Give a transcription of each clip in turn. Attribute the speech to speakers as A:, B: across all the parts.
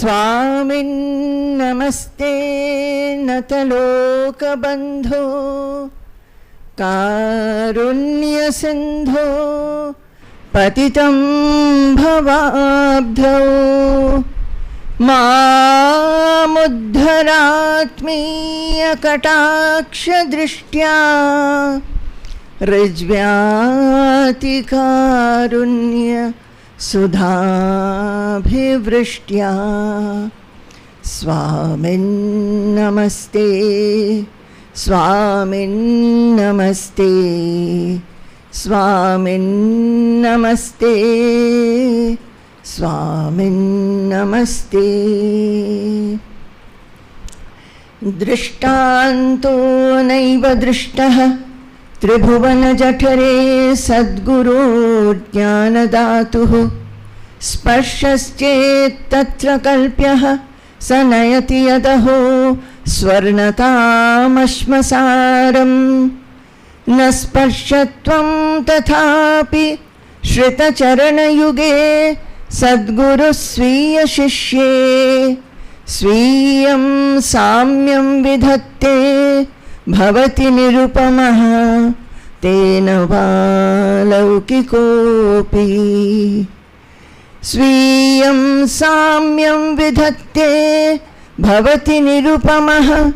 A: Swamin Namaste Natalokabandho Karunya Sindho Patitam Bhavabdho Mamuddharatmiya Kataksha Drishtya Rijvyati Karunya Sudhabhivrishya Swamin Namaste Swamin Namaste Swamin Namaste Swamin Namaste Drishtanto naiva drishtaha Tribhuvan Jathare Sadguru Jnanadatuhu Sparshaschet Tatra Kalpyaha Sanayati Yadaho Swarnatamashmasaram Nasparshatvam Tathapi Shrita Charana Yuge Sadguru Sviya Shishye Sviyam Samyam Vidhatte Bhavati Nirupamaha Tena Valaukikopi Sviyam Samyam Vidhatte Bhavati Nirupamaha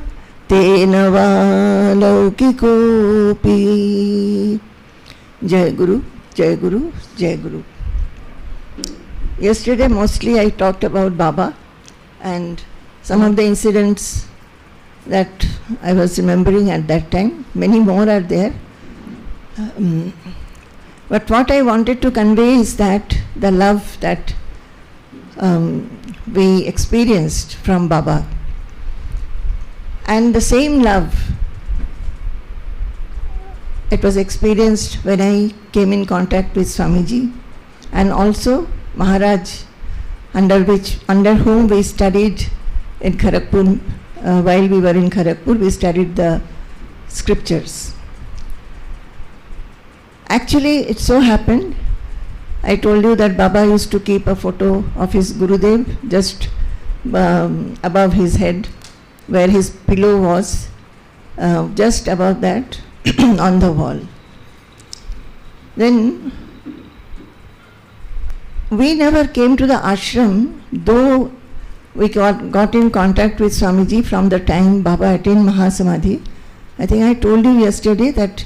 A: Tena Valaukikopi. Jai Guru, Jai Guru, Jai Guru. Yesterday mostly I talked about Baba and some of the incidents that I was remembering at that time. Many more are there. But what I wanted to convey is that the love that we experienced from Baba, and the same love, it was experienced when I came in contact with Swamiji and also Maharaj, under whom we studied in Kharagpur. While we were in Kharagpur, we studied the scriptures. Actually, it so happened, I told you that Baba used to keep a photo of his Gurudev just above his head, where his pillow was, just above that on the wall. Then we never came to the ashram, though we got in contact with Swamiji from the time Baba attained Mahasamadhi. I think I told you yesterday that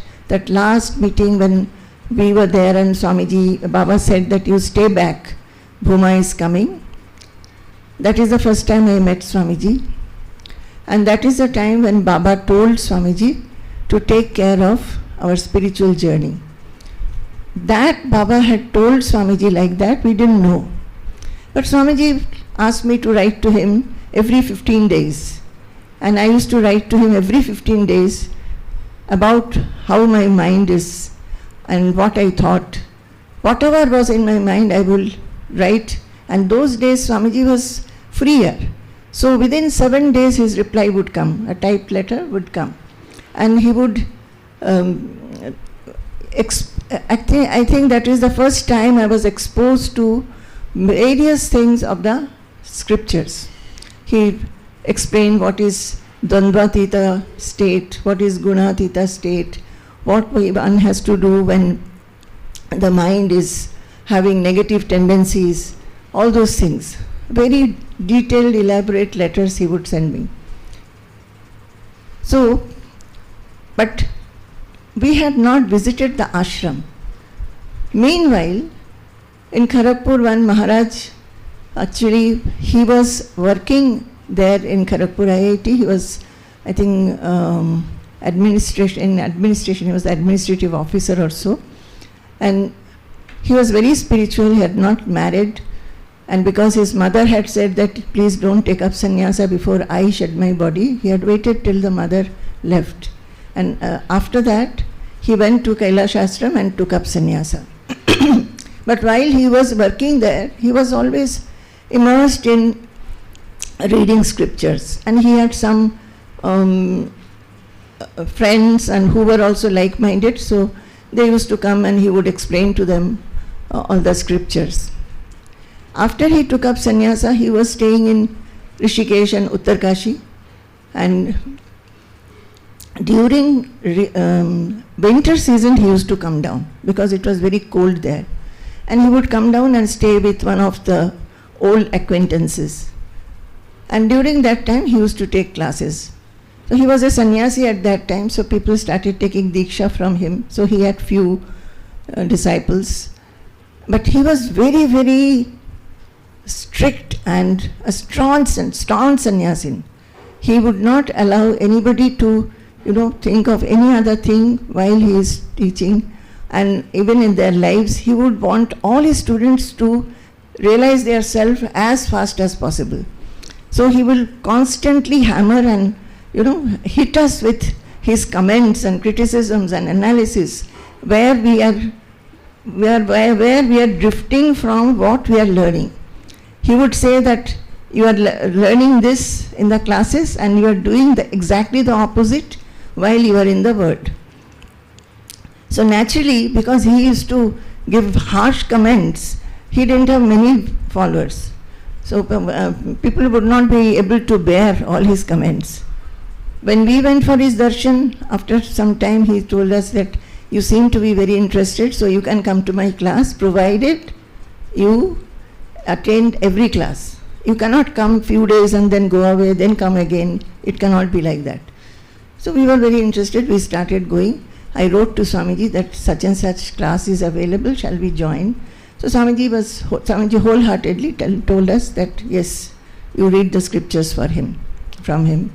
A: last meeting when we were there and Swamiji, Baba said that you stay back, Bhuma is coming. That is the first time I met Swamiji. And that is the time when Baba told Swamiji to take care of our spiritual journey. That Baba had told Swamiji like that, we didn't know. But Swamiji asked me to write to him every 15 days. And I used to write to him every 15 days about how my mind is and what I thought. Whatever was in my mind, I will write. And those days, Swamiji was freer. So within 7 days, his reply would come. A typed letter would come. And he would, I think that is the first time I was exposed to various things of the scriptures. He explained what is Dandvatita state, what is Gunatita state, what one has to do when the mind is having negative tendencies, all those things. Very detailed, elaborate letters he would send me. So, but we had not visited the ashram. Meanwhile, in Kharagpur, one Maharaj, actually, he was working there in Kharagpur IIT. He was, I think, administration, he was the administrative officer or so. And he was very spiritual, he had not married. And because his mother had said that, please don't take up sannyasa before I shed my body, he had waited till the mother left. And after that, he went to Kailash Ashram and took up sannyasa. But while he was working there, he was always immersed in reading scriptures. And he had some friends and who were also like-minded, so they used to come and he would explain to them all the scriptures. After he took up sannyasa, he was staying in Rishikesh and Uttarkashi, and during winter season he used to come down because it was very cold there, and he would come down and stay with one of the old acquaintances, and during that time he used to take classes. So he was a sannyasi at that time, so people started taking diksha from him, so he had few disciples, but he was very, very strict and a strong sannyasi. He would not allow anybody to think of any other thing while he is teaching, and even in their lives he would want all his students to realize their self as fast as possible. So he will constantly hammer and hit us with his comments and criticisms and analysis where we are drifting from what we are learning. He would say that you are learning this in the classes and you are doing exactly the opposite while you are in the word. So naturally, because he used to give harsh comments, he didn't have many followers. So people would not be able to bear all his comments. When we went for his darshan, after some time he told us that you seem to be very interested, so you can come to my class provided you attend every class. You cannot come few days and then go away, then come again. It cannot be like that. So we were very interested. We started going. I wrote to Swamiji that such and such class is available. Shall we join? So Swamiji wholeheartedly told us that yes, you read the scriptures from him.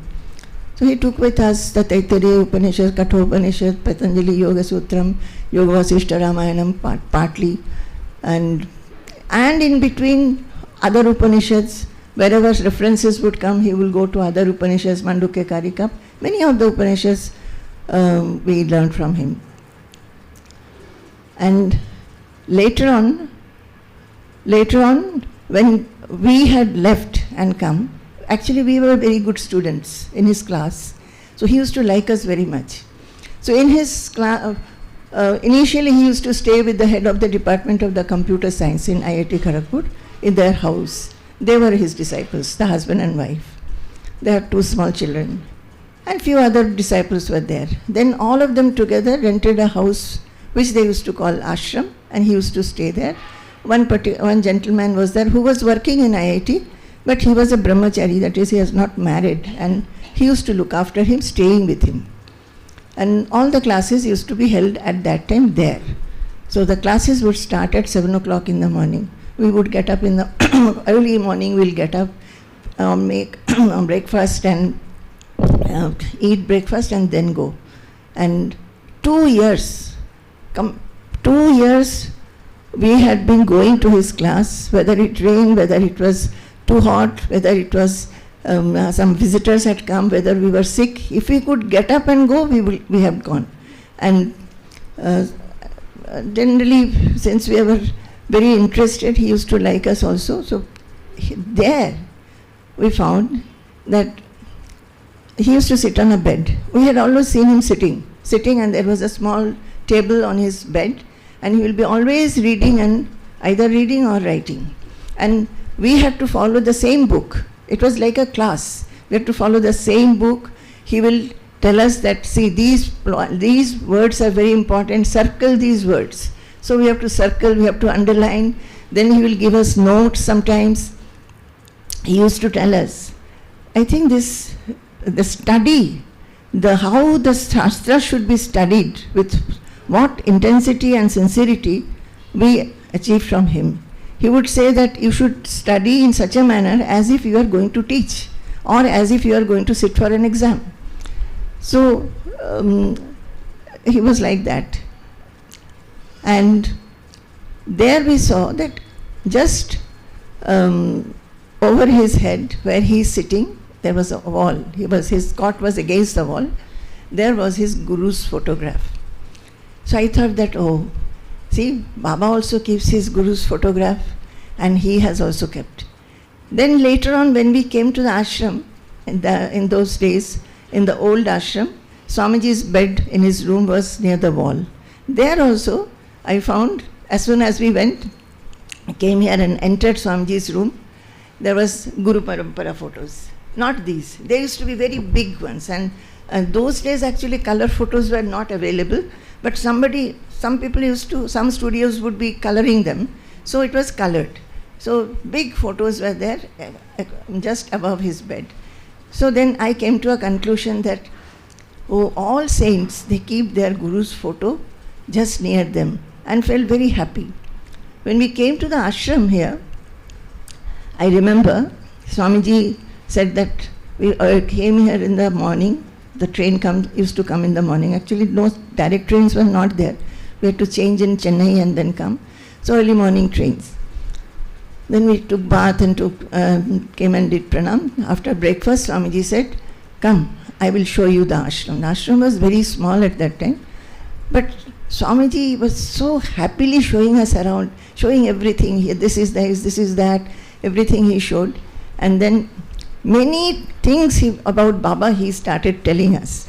A: So he took with us the Taittiriya Upanishad, Kathopanishad, Patanjali Yoga Sutram, Yoga Vasishta Ramayanam partly, and in between other Upanishads, wherever references would come, he will go to other Upanishads, Mandukya Karika. Many of the Upanishads we learned from him. And later on, when we had left and come, actually we were very good students in his class. So he used to like us very much. So in his class, initially he used to stay with the head of the Department of the Computer Science in IIT Kharagpur in their house. They were his disciples, the husband and wife. They had 2 small children. And few other disciples were there. Then all of them together rented a house which they used to call ashram, and he used to stay there. One gentleman was there who was working in IIT, but he was a brahmachari, that is, he was not married, and he used to look after him, staying with him. And all the classes used to be held at that time there. So the classes would start at 7 o'clock in the morning. We would get up in the early morning, we'll get up, make breakfast and eat breakfast and then go. And 2 years we had been going to his class, whether it rained, whether it was too hot, whether it was some visitors had come, whether we were sick. If we could get up and go, we have gone. And generally, since we were very interested, he used to like us also. So there we found that he used to sit on a bed. We had always seen him sitting, and there was a small table on his bed, and he will be always reading, and either reading or writing. And we had to follow the same book. It was like a class. We had to follow the same book. He will tell us that, see, these words are very important, circle these words. So we have to circle, we have to underline. Then he will give us notes sometimes. He used to tell us, I think the study, how the Shastra should be studied, with what intensity and sincerity we achieved from him. He would say that you should study in such a manner as if you are going to teach, or as if you are going to sit for an exam. So he was like that. And there we saw that just over his head, where he is sitting, there was a wall. His cot was against the wall. There was his guru's photograph. So I thought that, oh, see, Baba also keeps his guru's photograph, and he has also kept. Then later on, when we came to the ashram, in those days, in the old ashram, Swamiji's bed in his room was near the wall. There also, I found, as soon as we went, came here and entered Swamiji's room, there was Guru Parampara photos. Not these. They used to be very big ones, and those days actually color photos were not available, but some studios would be coloring them, so it was colored. So big photos were there just above his bed. So then I came to a conclusion that, all saints, they keep their Guru's photo just near them, and felt very happy. When we came to the ashram here, I remember Swamiji said that we came here in the morning. The train used to come in the morning. Actually, no direct trains were not there. We had to change in Chennai and then come. So early morning trains. Then we took bath and came and did pranam. After breakfast, Swamiji said, "Come, I will show you the ashram." The ashram was very small at that time, but Swamiji was so happily showing us around, showing everything. Here, this is that, everything he showed. And then many things about Baba he started telling us.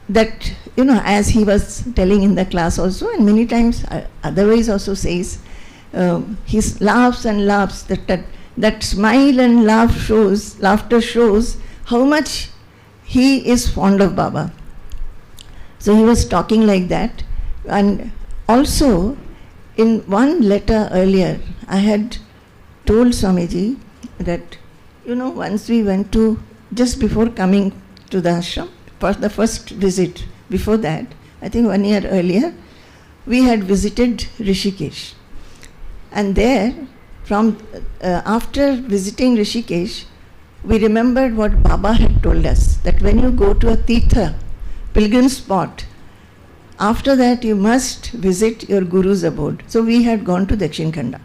A: That, as he was telling in the class also, and many times otherwise also says, he laughs and laughs. That smile and laughter shows how much he is fond of Baba. So he was talking like that. And also, in one letter earlier, I had told Swamiji that, once we went to, just before coming to the ashram, for the first visit, before that, I think 1 year earlier, we had visited Rishikesh. And there, after visiting Rishikesh, we remembered what Baba had told us, that when you go to a Tirtha, pilgrim spot, after that you must visit your Guru's abode. So we had gone to Dakshin Khanda.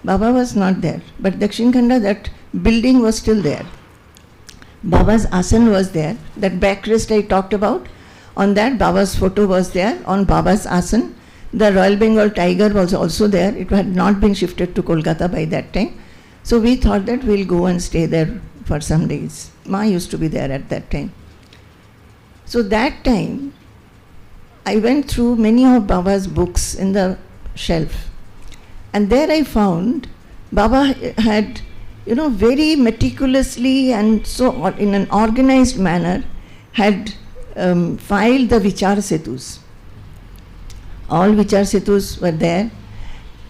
A: Baba was not there, but Dakshin Khanda, that building was still there. Baba's asan was there, that backrest I talked about. On that, Baba's photo was there, on Baba's asan. The Royal Bengal tiger was also there. It had not been shifted to Kolkata by that time. So we thought that we'll go and stay there for some days. Ma used to be there at that time. So that time, I went through many of Baba's books in the shelf. And there I found Baba had, very meticulously and so in an organized manner had filed the Vichar Setus. All Vichar Setus were there.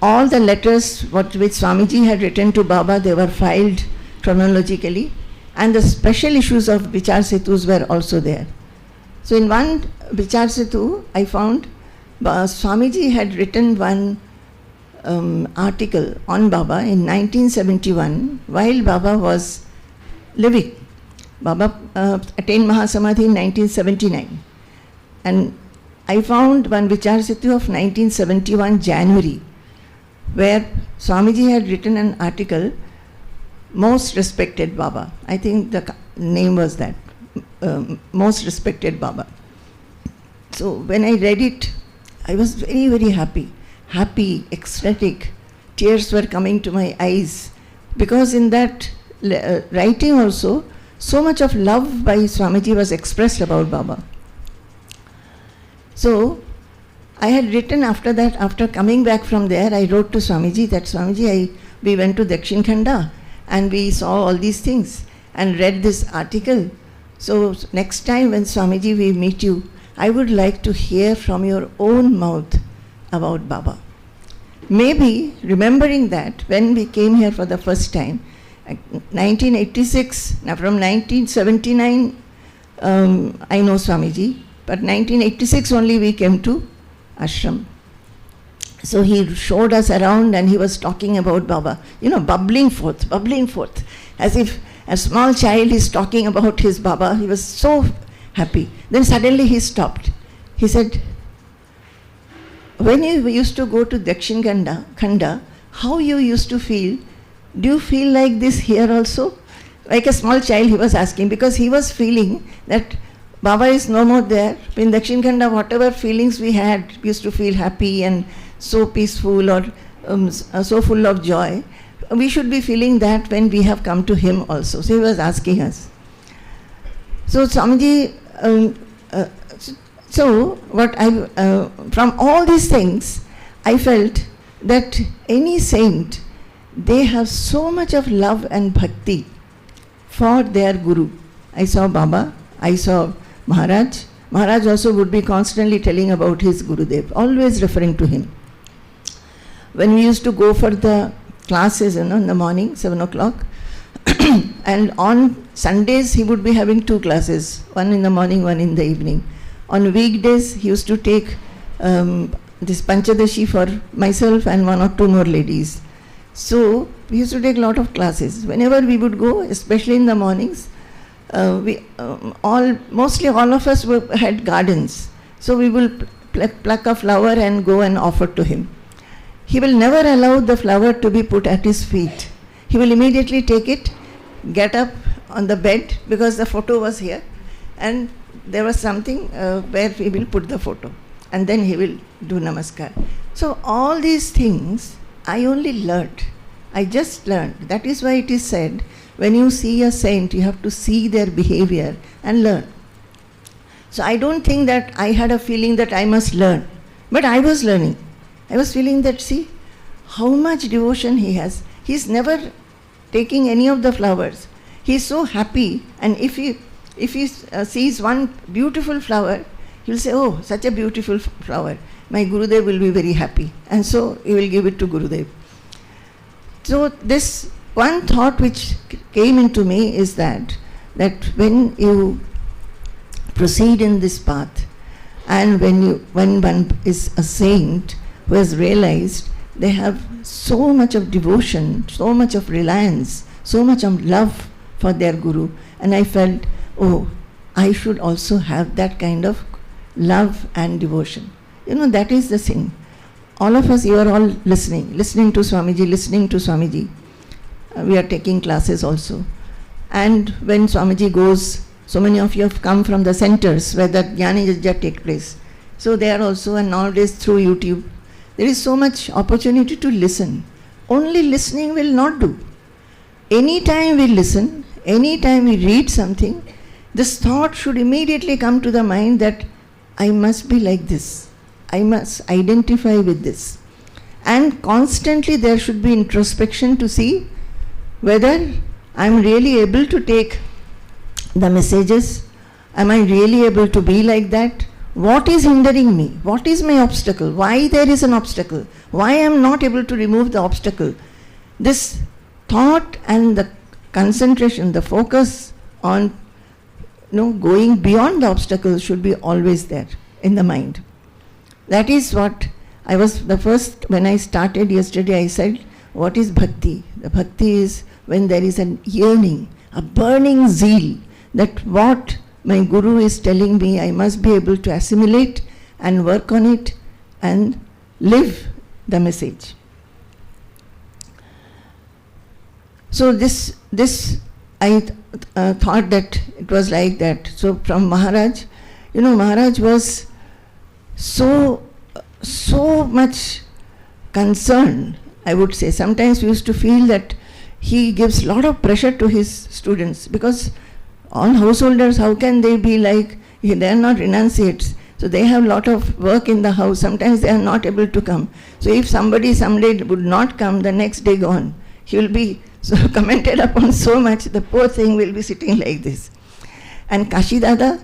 A: All the letters which Swamiji had written to Baba, they were filed chronologically. And the special issues of Vichar Setus were also there. So in one Vichar Setu, I found Swamiji had written one article on Baba in 1971 while Baba was living. Baba attained Mahasamadhi in 1979. And I found one Vichar Setu of 1971 January where Swamiji had written an article, Most Respected Baba. I think the name was that. Most Respected Baba. So when I read it, I was very, very happy, ecstatic. Tears were coming to my eyes because in that writing also, so much of love by Swamiji was expressed about Baba. So I had written after that, after coming back from there, I wrote to Swamiji that Swamiji, we went to Dakshin Khanda and we saw all these things and read this article. So next time when Swamiji we meet you, I would like to hear from your own mouth about Baba. Maybe remembering that when we came here for the first time, 1986, now from 1979, I know Swamiji, but 1986 only we came to ashram. So he showed us around and he was talking about Baba, bubbling forth, as if a small child is talking about his Baba. He was so happy. Then suddenly he stopped. He said, when you used to go to Dakshin Khanda, how you used to feel? Do you feel like this here also? Like a small child he was asking, because he was feeling that Baba is no more there. In Dakshin Khanda, whatever feelings we had, we used to feel happy and so peaceful or so full of joy. We should be feeling that when we have come to him also. So he was asking us. So Swamiji, from all these things, I felt that any saint, they have so much of love and bhakti for their Guru. I saw Baba, I saw Maharaj. Maharaj also would be constantly telling about his Gurudev, always referring to him. When we used to go for the classes, in the morning, 7 o'clock, and on Sundays he would be having 2 classes, one in the morning, one in the evening. On weekdays he used to take this Panchadashi for myself and 1 or 2 more ladies. So we used to take a lot of classes. Whenever we would go, especially in the mornings, mostly all of us had gardens. So we will pluck a flower and go and offer to him. He will never allow the flower to be put at his feet. He will immediately take it, get up on the bed, because the photo was here, and there was something where he will put the photo, and then he will do namaskar. So all these things I only learned. I just learned. That is why it is said, when you see a saint, you have to see their behavior and learn. So I don't think that I had a feeling that I must learn, but I was learning. I was feeling that, see, how much devotion he has. He's never taking any of the flowers. He's so happy, and if he sees one beautiful flower, he'll say, oh, such a beautiful flower. My Gurudev will be very happy. And so he will give it to Gurudev. So this one thought which came into me is that when you proceed in this path, and when one is a saint who has realized they have so much of devotion, so much of reliance, so much of love for their Guru, and I felt, oh, I should also have that kind of love and devotion. That is the thing. All of us, you are all listening to Swamiji. We are taking classes also. And when Swamiji goes, so many of you have come from the centers where the Jnani Yajna take place. So they are also, and nowadays through YouTube, there is so much opportunity to listen. Only listening will not do. Anytime we listen, anytime we read something, this thought should immediately come to the mind that I must be like this. I must identify with this. And constantly there should be introspection to see whether I am really able to take the messages. Am I really able to be like that? What is hindering me? What is my obstacle? Why there is an obstacle? Why I am not able to remove the obstacle? This thought and the concentration, the focus on going beyond the obstacle should be always there in the mind. That is what I was the first, when I started yesterday, I said, what is bhakti? The bhakti is when there is an yearning, a burning zeal that what my Guru is telling me, I must be able to assimilate and work on it and live the message. So this I thought that it was like that. So from Maharaj, Maharaj was so much concerned, I would say. Sometimes we used to feel that he gives a lot of pressure to his students, because all householders, how can they be like, they are not renunciates. So they have a lot of work in the house. Sometimes they are not able to come. So if somebody someday would not come, the next day gone, he will be so commented upon so much, the poor thing will be sitting like this. And Kashi Dada,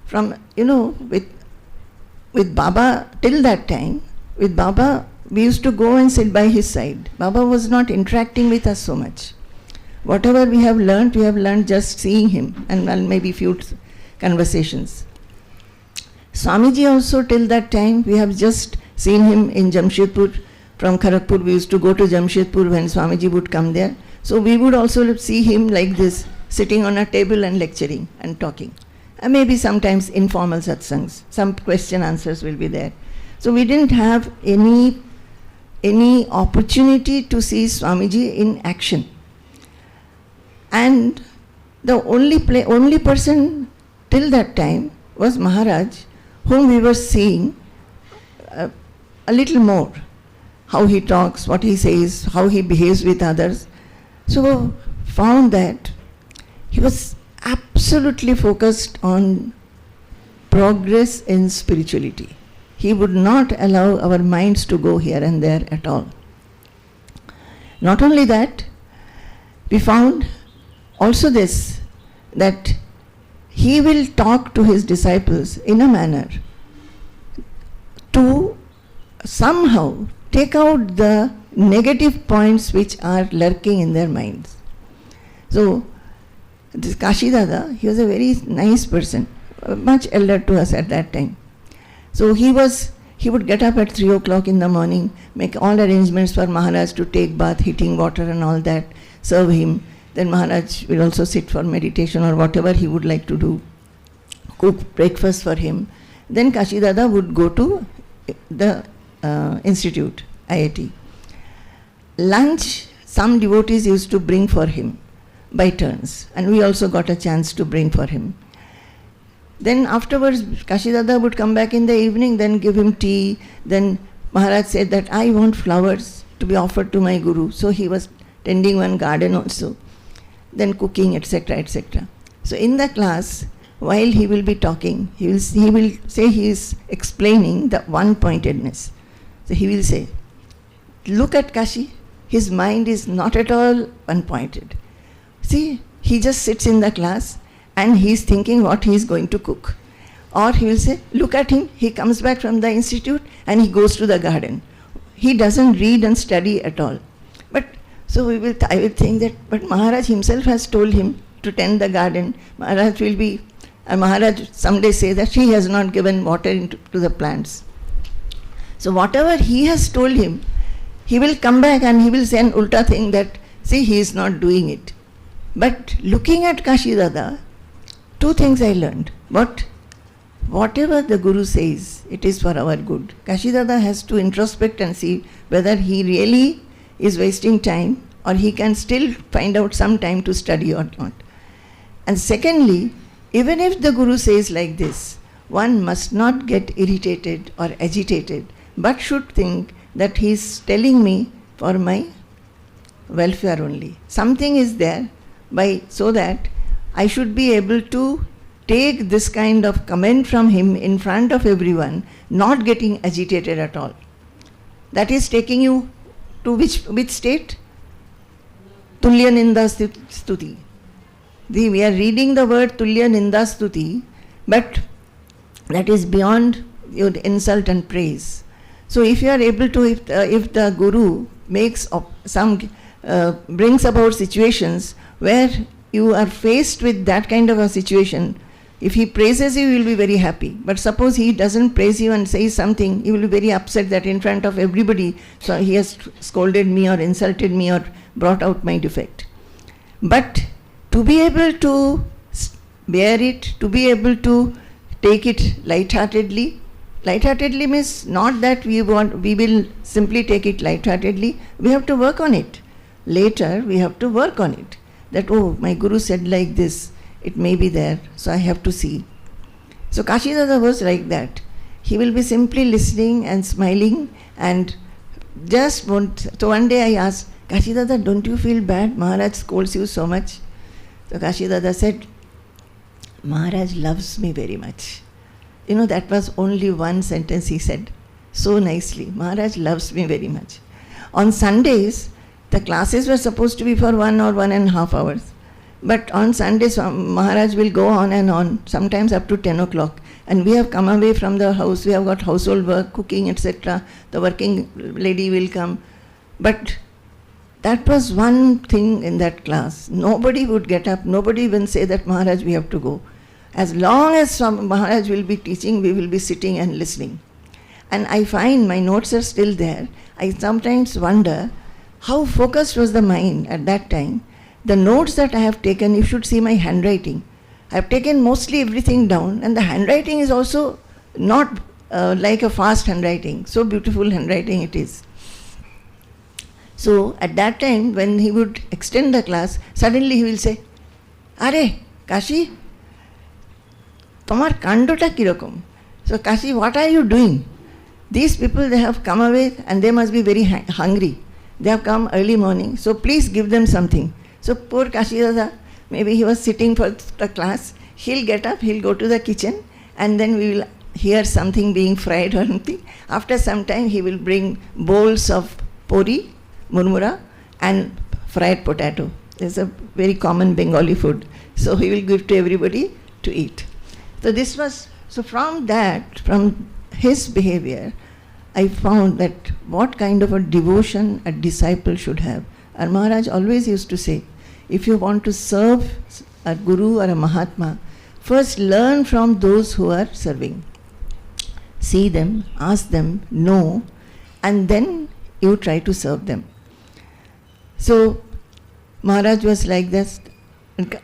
A: from, with Baba, till that time, with Baba, we used to go and sit by his side. Baba was not interacting with us so much. Whatever we have learned just seeing him and maybe few conversations. Swamiji also, till that time, we have just seen him in Jamshedpur. From Kharagpur, we used to go to Jamshedpur when Swamiji would come there. So we would also see him like this, sitting on a table and lecturing and talking. And maybe sometimes informal satsangs, some question answers will be there. So we didn't have any opportunity to see Swamiji in action. And the only person till that time was Maharaj, whom we were seeing a little more. How he talks, what he says, how he behaves with others. So found that he was absolutely focused on progress in spirituality. he would not allow our minds to go here and there at all. Not only that, we found also this, that he will talk to his disciples in a manner to somehow take out the negative points which are lurking in their minds. So, this Kashi Dada, he was a very nice person, much elder to us at that time. So he would get up at 3 o'clock in the morning, make all arrangements for Maharaj to take bath, heating water and all that, serve him. Then Maharaj will also sit for meditation or whatever he would like to do, cook breakfast for him. Then Kashi Dada would go to the institute, IIT. Lunch, some devotees used to bring for him by turns, and we also got a chance to bring for him. Then afterwards, Kashi Dada would come back in the evening, then give him tea. Then Maharaj said that I want flowers to be offered to my Guru. So he was tending one garden also, then cooking, etc., etc. So in the class, while he will be talking, he will say he is explaining the one-pointedness. So he will say, look at Kashi, his mind is not at all one-pointed. See, he just sits in the class and he is thinking what he is going to cook. Or he will say, look at him, he comes back from the institute and he goes to the garden. He doesn't read and study at all. But so I will think that, but Maharaj himself has told him to tend the garden. Maharaj someday say that he has not given water to the plants. So whatever he has told him, he will come back and he will say an ulta thing that, see, he is not doing it. But looking at Kashi Dada, two things I learned. But whatever the Guru says, it is for our good. Kashi Dada has to introspect and see whether he really is wasting time or he can still find out some time to study or not. And secondly, even if the Guru says like this, one must not get irritated or agitated, but should think that he is telling me for my welfare only. Something is there so that I should be able to take this kind of comment from him in front of everyone, not getting agitated at all. That is taking you to which state? Tulya Ninda Stuti. We are reading the word Tulya Ninda Stuti, but that is beyond your insult and praise. So if you are able to, if the Guru makes brings about situations where you are faced with that kind of a situation, if he praises you, you will be very happy. But suppose he doesn't praise you and says something, you will be very upset that in front of everybody, so he has scolded me or insulted me or brought out my defect. But to be able to bear it, to be able to take it lightheartedly means not that we will simply take it lightheartedly, we have to work on it. Later, we have to work on it. That, oh, my Guru said like this, it may be there, so I have to see. So Kashi Dada was like that. He will be simply listening and smiling and just won't. So one day I asked, Kashi Dada, don't you feel bad? Maharaj scolds you so much. So Kashi Dada said, Maharaj loves me very much. You know, that was only one sentence he said so nicely. Maharaj loves me very much. On Sundays, the classes were supposed to be for 1 or 1.5 hours. But on Sundays, Maharaj will go on and on, sometimes up to 10 o'clock. And we have come away from the house, we have got household work, cooking, etc. The working lady will come. But that was one thing in that class. Nobody would get up, nobody will say that Maharaj, we have to go. As long as Maharaj will be teaching, we will be sitting and listening. And I find my notes are still there. I sometimes wonder how focused was the mind at that time. The notes that I have taken, you should see my handwriting. I have taken mostly everything down, and the handwriting is also not like a fast handwriting. So beautiful handwriting it is. So at that time, when he would extend the class, suddenly he will say, Are, Kashi, tomar kandota kirokom. So Kashi, what are you doing? These people, they have come away and they must be very hungry. They have come early morning, so please give them something. So poor Kashi Dada, maybe he was sitting for the class, he'll get up, he'll go to the kitchen, and then we will hears something being fried or anything, after some time he will bring bowls of pori, murmura, and fried potato. It's a very common Bengali food. So he will give to everybody to eat. So from his behavior, I found that what kind of a devotion a disciple should have. Our Maharaj always used to say, if you want to serve a guru or a Mahatma, first learn from those who are serving. See them, ask them, know, and then you try to serve them. So Maharaj was like this.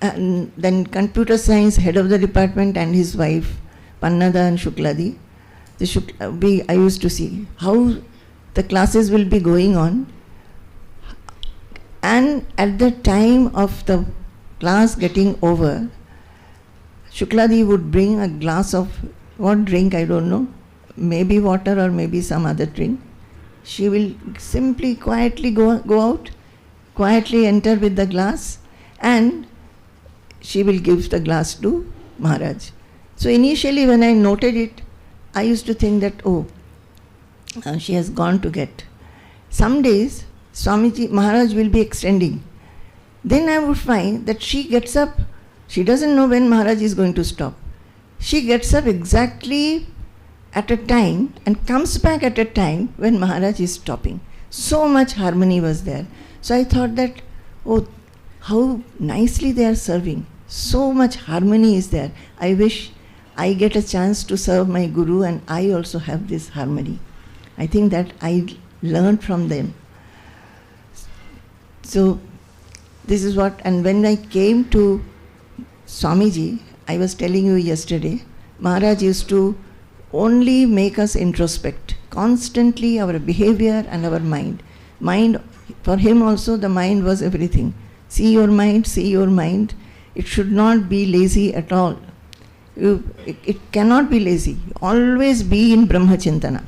A: And then computer science head of the department and his wife, Pannada and Shukladi, I used to see how the classes will be going on, and at the time of the class getting over, Shukladi would bring a glass of what drink, I don't know, maybe water or maybe some other drink. She will simply quietly go out, quietly enter with the glass, and she will give the glass to Maharaj. So initially when I noted it, I used to think that, she has gone to get. Some days, Swamiji, Maharaj will be extending. Then I would find that she gets up, she doesn't know when Maharaj is going to stop. She gets up exactly at a time and comes back at a time when Maharaj is stopping. So much harmony was there. So I thought that, how nicely they are serving. So much harmony is there. I wish I get a chance to serve my Guru and I also have this harmony. I think that I learned from them. So this is what, and when I came to Swamiji, I was telling you yesterday, Maharaj used to only make us introspect, constantly our behavior and our mind. Mind, for him also the mind was everything. See your mind, see your mind. It should not be lazy at all. It cannot be lazy. Always be in Brahmachintana.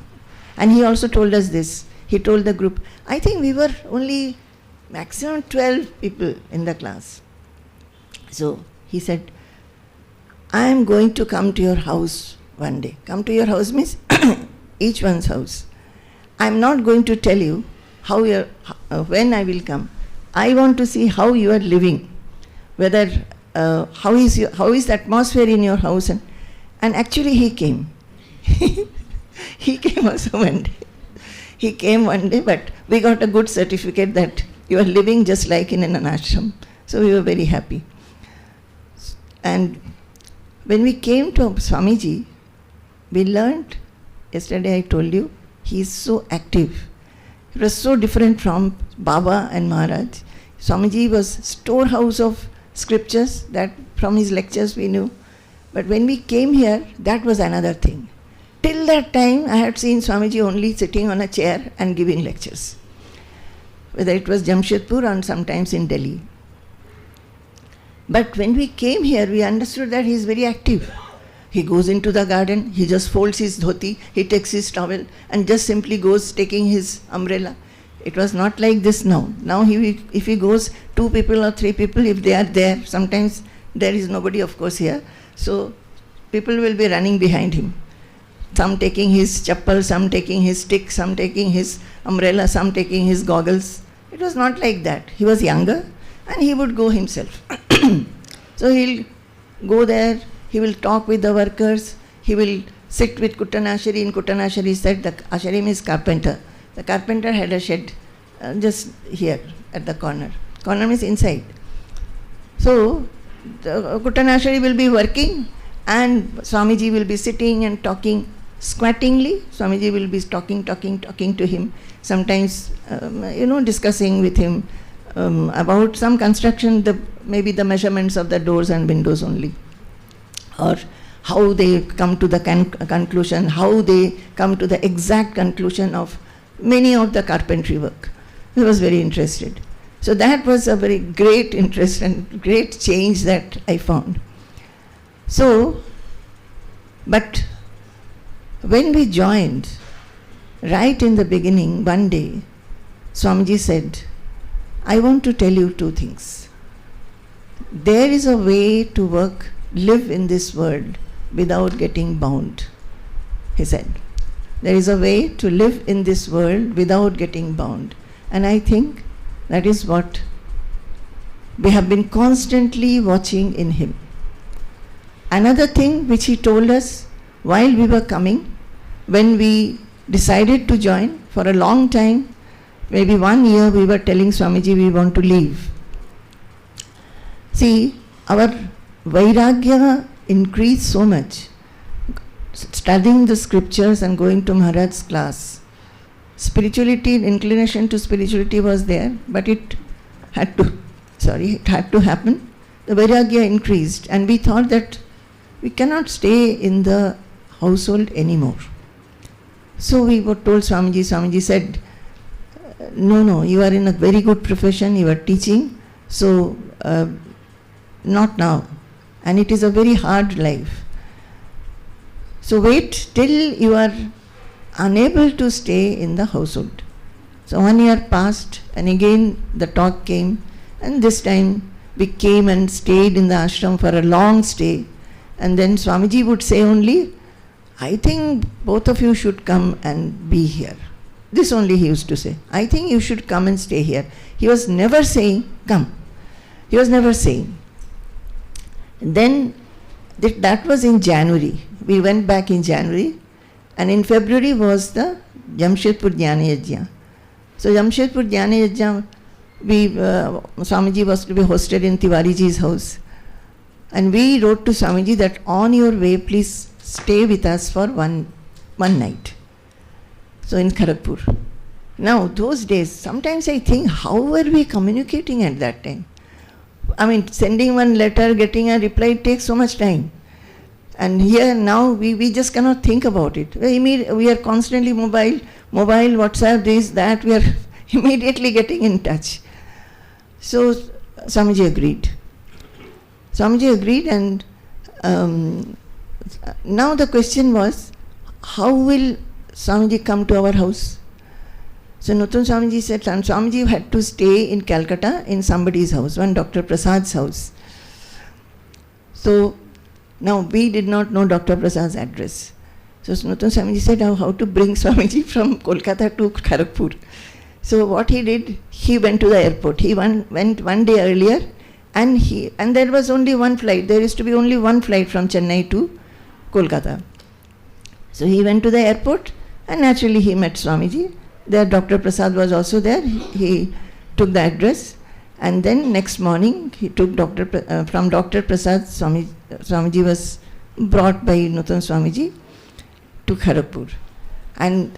A: And he also told us this. He told the group, I think we were only maximum 12 people in the class. So he said, I am going to come to your house one day. Come to your house means each one's house. I am not going to tell you when I will come. I want to see how you are living, whether how is the atmosphere in your house. And actually he came. He came also one day. He came one day, but we got a good certificate that you are living just like in an ashram. So we were very happy. And when we came to Swamiji, we learned, yesterday I told you, he is so active. It was so different from Baba and Maharaj. Swamiji was storehouse of scriptures that from his lectures we knew. But when we came here, that was another thing. Till that time, I had seen Swamiji only sitting on a chair and giving lectures. Whether it was Jamshedpur or sometimes in Delhi. But when we came here, we understood that he is very active. He goes into the garden, he just folds his dhoti, he takes his towel and just simply goes taking his umbrella. It was not like this now. Now if he goes, 2 people or 3 people, if they are there, sometimes there is nobody of course here. So people will be running behind him. Some taking his chappal, some taking his stick, some taking his umbrella, some taking his goggles. It was not like that. He was younger and he would go himself. So he'll go there, he will talk with the workers, he will sit with Kuttanashari. In Kuttanashari said the Asharim is carpenter. The carpenter had a shed just here at the corner. Corner means inside. So the Kuttanashari will be working and Swamiji will be sitting and talking squattingly. Swamiji will be talking to him. Sometimes, discussing with him about some construction, maybe the measurements of the doors and windows only. Or how they come to the conclusion, how they come to the exact conclusion of many of the carpentry work. He was very interested. So that was a very great interest and great change that I found. So, but when we joined, right in the beginning, one day, Swamiji said, I want to tell you 2 things. There is a way to live in this world without getting bound. he said. There is a way to live in this world without getting bound. And I think that is what we have been constantly watching in him. Another thing which he told us while we were coming, when we decided to join, for a long time, maybe 1 year, we were telling Swamiji we want to leave. See, our vairagya increased so much, studying the scriptures and going to Maharaj's class. Spirituality, inclination to spirituality was there, but it had to happen. The vairagya increased, and we thought that we cannot stay in the household anymore. So we were told Swamiji. Swamiji said, no, you are in a very good profession, you are teaching, so not now. And it is a very hard life. So wait till you are unable to stay in the household. So 1 year passed, and again the talk came, and this time we came and stayed in the ashram for a long stay. And then Swamiji would say only, I think both of you should come and be here. This only he used to say. I think you should come and stay here. He was never saying, come. He was never saying. Then that was in January. We went back in January, and in February was the Jamshedpur Jnana Yajna. So Jamshedpur Jnana Yajna, Swamiji was to be hosted in Tiwariji's house. And we wrote to Swamiji that on your way, please stay with us for one night. So in Kharagpur. Now those days, sometimes I think, how were we communicating at that time? I mean, sending one letter, getting a reply, takes so much time. And here now we just cannot think about it. We are constantly mobile, WhatsApp, this, that, we are immediately getting in touch. So Swamiji agreed. And now the question was, how will Swamiji come to our house? So Nutun Swamiji said, Swamiji had to stay in Calcutta in somebody's house, one Dr. Prasad's house. So now we did not know Dr. Prasad's address. So Nutun Swamiji said how to bring Swamiji from Kolkata to Kharagpur. So what he did, he went to the airport. He went 1 day earlier, and there was only one flight. There used to be only one flight from Chennai to Kolkata. So he went to the airport, and naturally he met Swamiji. There Dr. Prasad was also there. He took the address, and then next morning he took from Dr. Prasad, Swamiji was brought by Nutun Swamiji to Kharagpur. And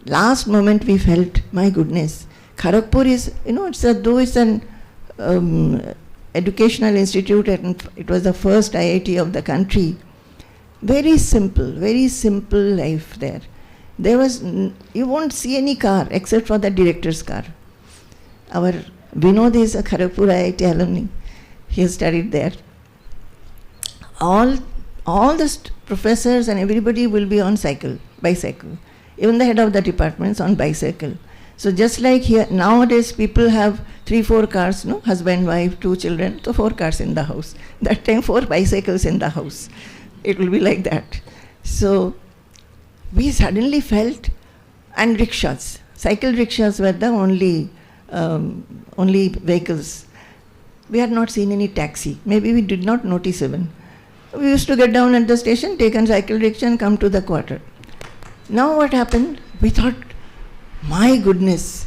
A: last moment we felt, my goodness, Kharagpur is, though it's an educational institute, and it was the first IIT of the country, very simple life there. You won't see any car except for the director's car. Our Vinod is a Kharagpur IIT alumni. He has studied there. All the professors and everybody will be on bicycle. Even the head of the departments on bicycle. So just like here, nowadays people have 3-4 cars, husband, wife, 2 children, so 4 cars in the house. That time 4 bicycles in the house. It will be like that. So we suddenly felt, and rickshaws, cycle rickshaws were the only vehicles. We had not seen any taxi. Maybe we did not notice even. We used to get down at the station, take a cycle rickshaw and come to the quarter. Now what happened? We thought, my goodness,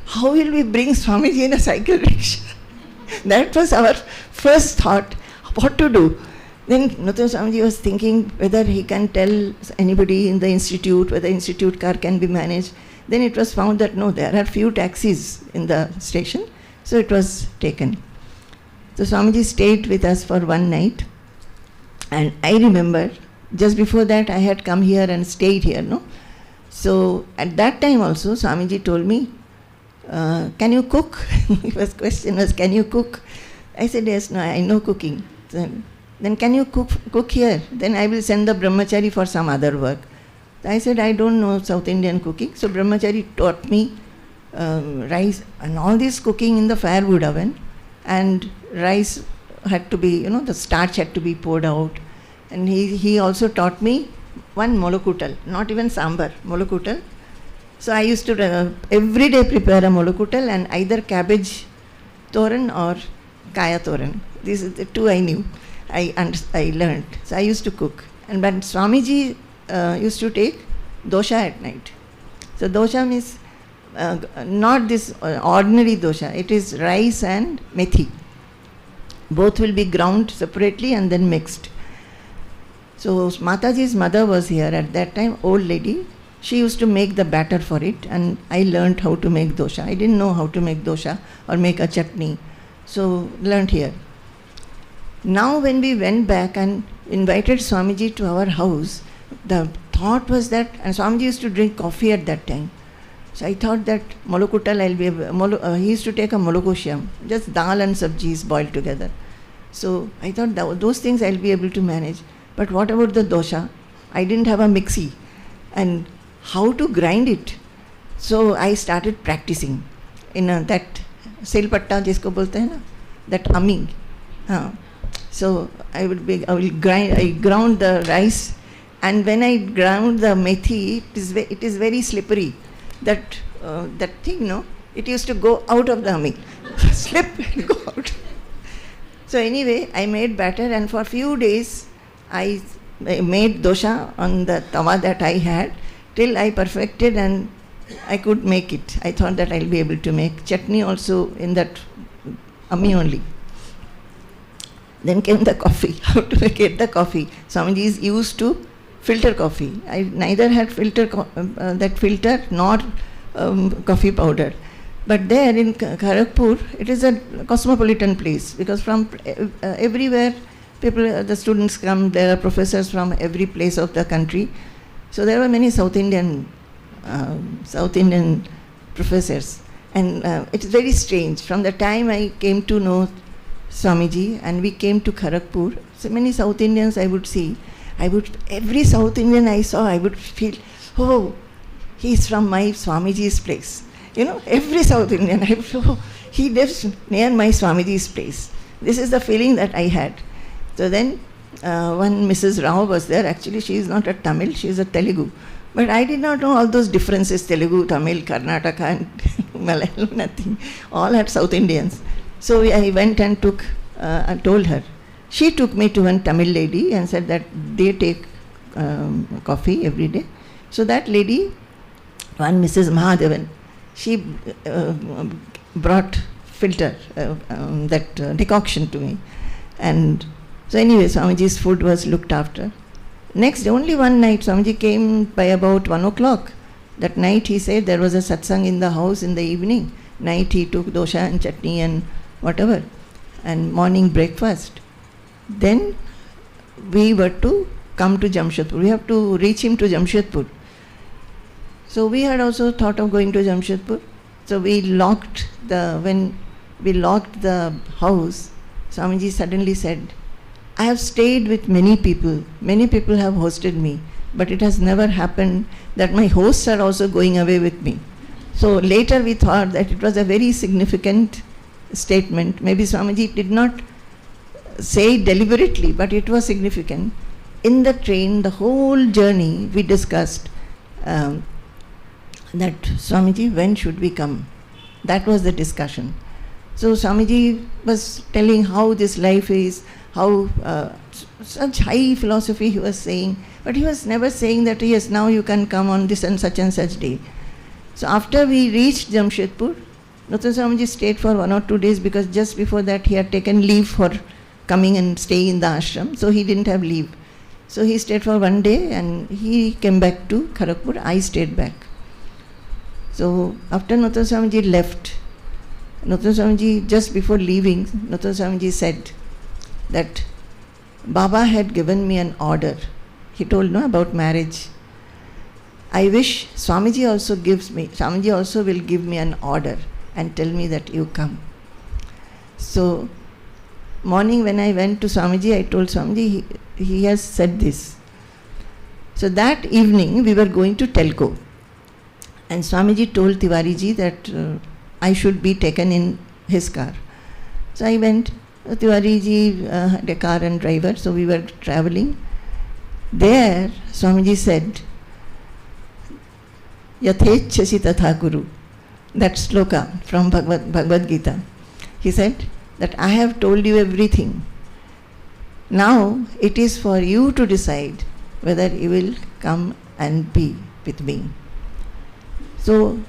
A: how will we bring Swamiji in a cycle rickshaw? That was our first thought, what to do. Then Nutun Swamiji was thinking whether he can tell anybody in the institute, whether institute car can be managed. Then it was found that no, there are few taxis in the station, so it was taken. So Swamiji stayed with us for one night, and I remember just before that I had come here and stayed here, So at that time also Swamiji told me, can you cook? First question was, can you cook? I said, yes, no, I know cooking. Then can you cook here? Then I will send the brahmachari for some other work. I said, I don't know South Indian cooking. So brahmachari taught me rice and all this cooking in the firewood oven. And rice had to be, the starch had to be poured out. And he also taught me one molokutal, not even sambar, molokutal. So I used to every day prepare a molokutal and either cabbage toran or kaya toran. These are the two I knew. I learned. So I used to cook. And but Swamiji used to take dosha at night. So dosha means not this ordinary dosha. It is rice and methi. Both will be ground separately and then mixed. So Mataji's mother was here at that time, old lady. She used to make the batter for it, and I learned how to make dosha. I didn't know how to make dosha or make a chutney. So learned here. Now when we went back and invited Swamiji to our house, the thought was that, and Swamiji used to drink coffee at that time. So I thought that molokutal, he used to take a molokosham, just dal and sabjis boiled together. So I thought those things I'll be able to manage. But what about the dosha? I didn't have a mixie. And how to grind it? So I started practicing in that silpatta jisko bolte hai na, that humming. So I ground the rice, and when I ground the methi, it is very slippery. That thing, no, it used to go out of the humming, slip and go out. So anyway, I made batter, and for a few days I made dosha on the tawa that I had till I perfected and I could make it. I thought that I'll be able to make chutney also in that ammi only. Then came the coffee. How to get the coffee? Swamiji is used to filter coffee. I neither had that filter nor coffee powder. But there in Kharagpur, it is a cosmopolitan place because from everywhere people, the students come. There are professors from every place of the country. So there were many South Indian professors, and it's very strange. From the time I came to know Swamiji and we came to Kharagpur, so many South Indians I would see. Every South Indian I saw, I would feel, oh, he's from my Swamiji's place. You know, every South Indian, I would feel, oh, he lives near my Swamiji's place. This is the feeling that I had. So then one Mrs. Rao was there. Actually, she is not a Tamil, she is a Telugu. But I did not know all those differences, Telugu, Tamil, Karnataka and Malayalam, nothing. All are South Indians. So I went and told her. She took me to one Tamil lady and said that they take coffee every day. So that lady, one Mrs. Mahadevan, she brought filter, decoction to me. And so anyway, Swamiji's food was looked after. Next, only one night, Swamiji came by about 1 o'clock. That night he said there was a satsang in the house in the evening. Night he took dosha and chutney and whatever, and morning breakfast. Then we were to come to Jamshedpur. We have to reach him to Jamshedpur. So we had also thought of going to Jamshedpur. So when we locked the house, Swamiji suddenly said, I have stayed with many people. Many people have hosted me, but it has never happened that my hosts are also going away with me. So later we thought that it was a very significant statement. Maybe Swamiji did not say it deliberately, but it was significant. In the train, the whole journey, we discussed that Swamiji, when should we come? That was the discussion. So Swamiji was telling how this life is, how such high philosophy he was saying, but he was never saying that yes, now you can come on this and such day. So after we reached Jamshedpur, Nuttan Swamiji stayed for 1 or 2 days because just before that he had taken leave for coming and staying in the ashram, so he didn't have leave. So he stayed for 1 day and he came back to Kharagpur. I stayed back. So after Nuttan Swamiji left, Nuttan Swamiji, just before leaving, Nuttan Swamiji said that Baba had given me an order. He told about marriage. I wish Swamiji also will give me an order and tell me that you come. So morning when I went to Swamiji, I told Swamiji, he has said this. So that evening we were going to Telco, and Swamiji told Tiwariji that I should be taken in his car. So I went. Tiwariji had a car and driver, so we were traveling. There, Swamiji said, Yathechasi tatha guru. That sloka from Bhagavad Gita. He said that I have told you everything. Now it is for you to decide whether you will come and be with me. So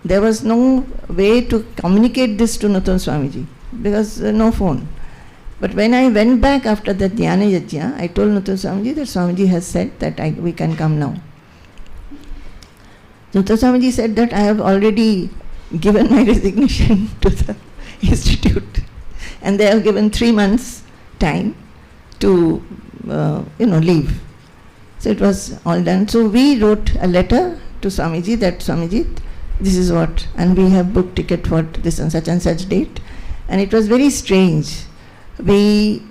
A: there was no way to communicate this to Nutan Swamiji because no phone. But when I went back after the Dhyana Yajna, I told Nutan Swamiji that Swamiji has said that we can come now. Nutan Swamiji said that I have already given my resignation to the institute and they have given 3 months time to leave. So it was all done. So we wrote a letter to Swamiji that Swamiji, this is what, and we have booked ticket for this and such date. And it was very strange. We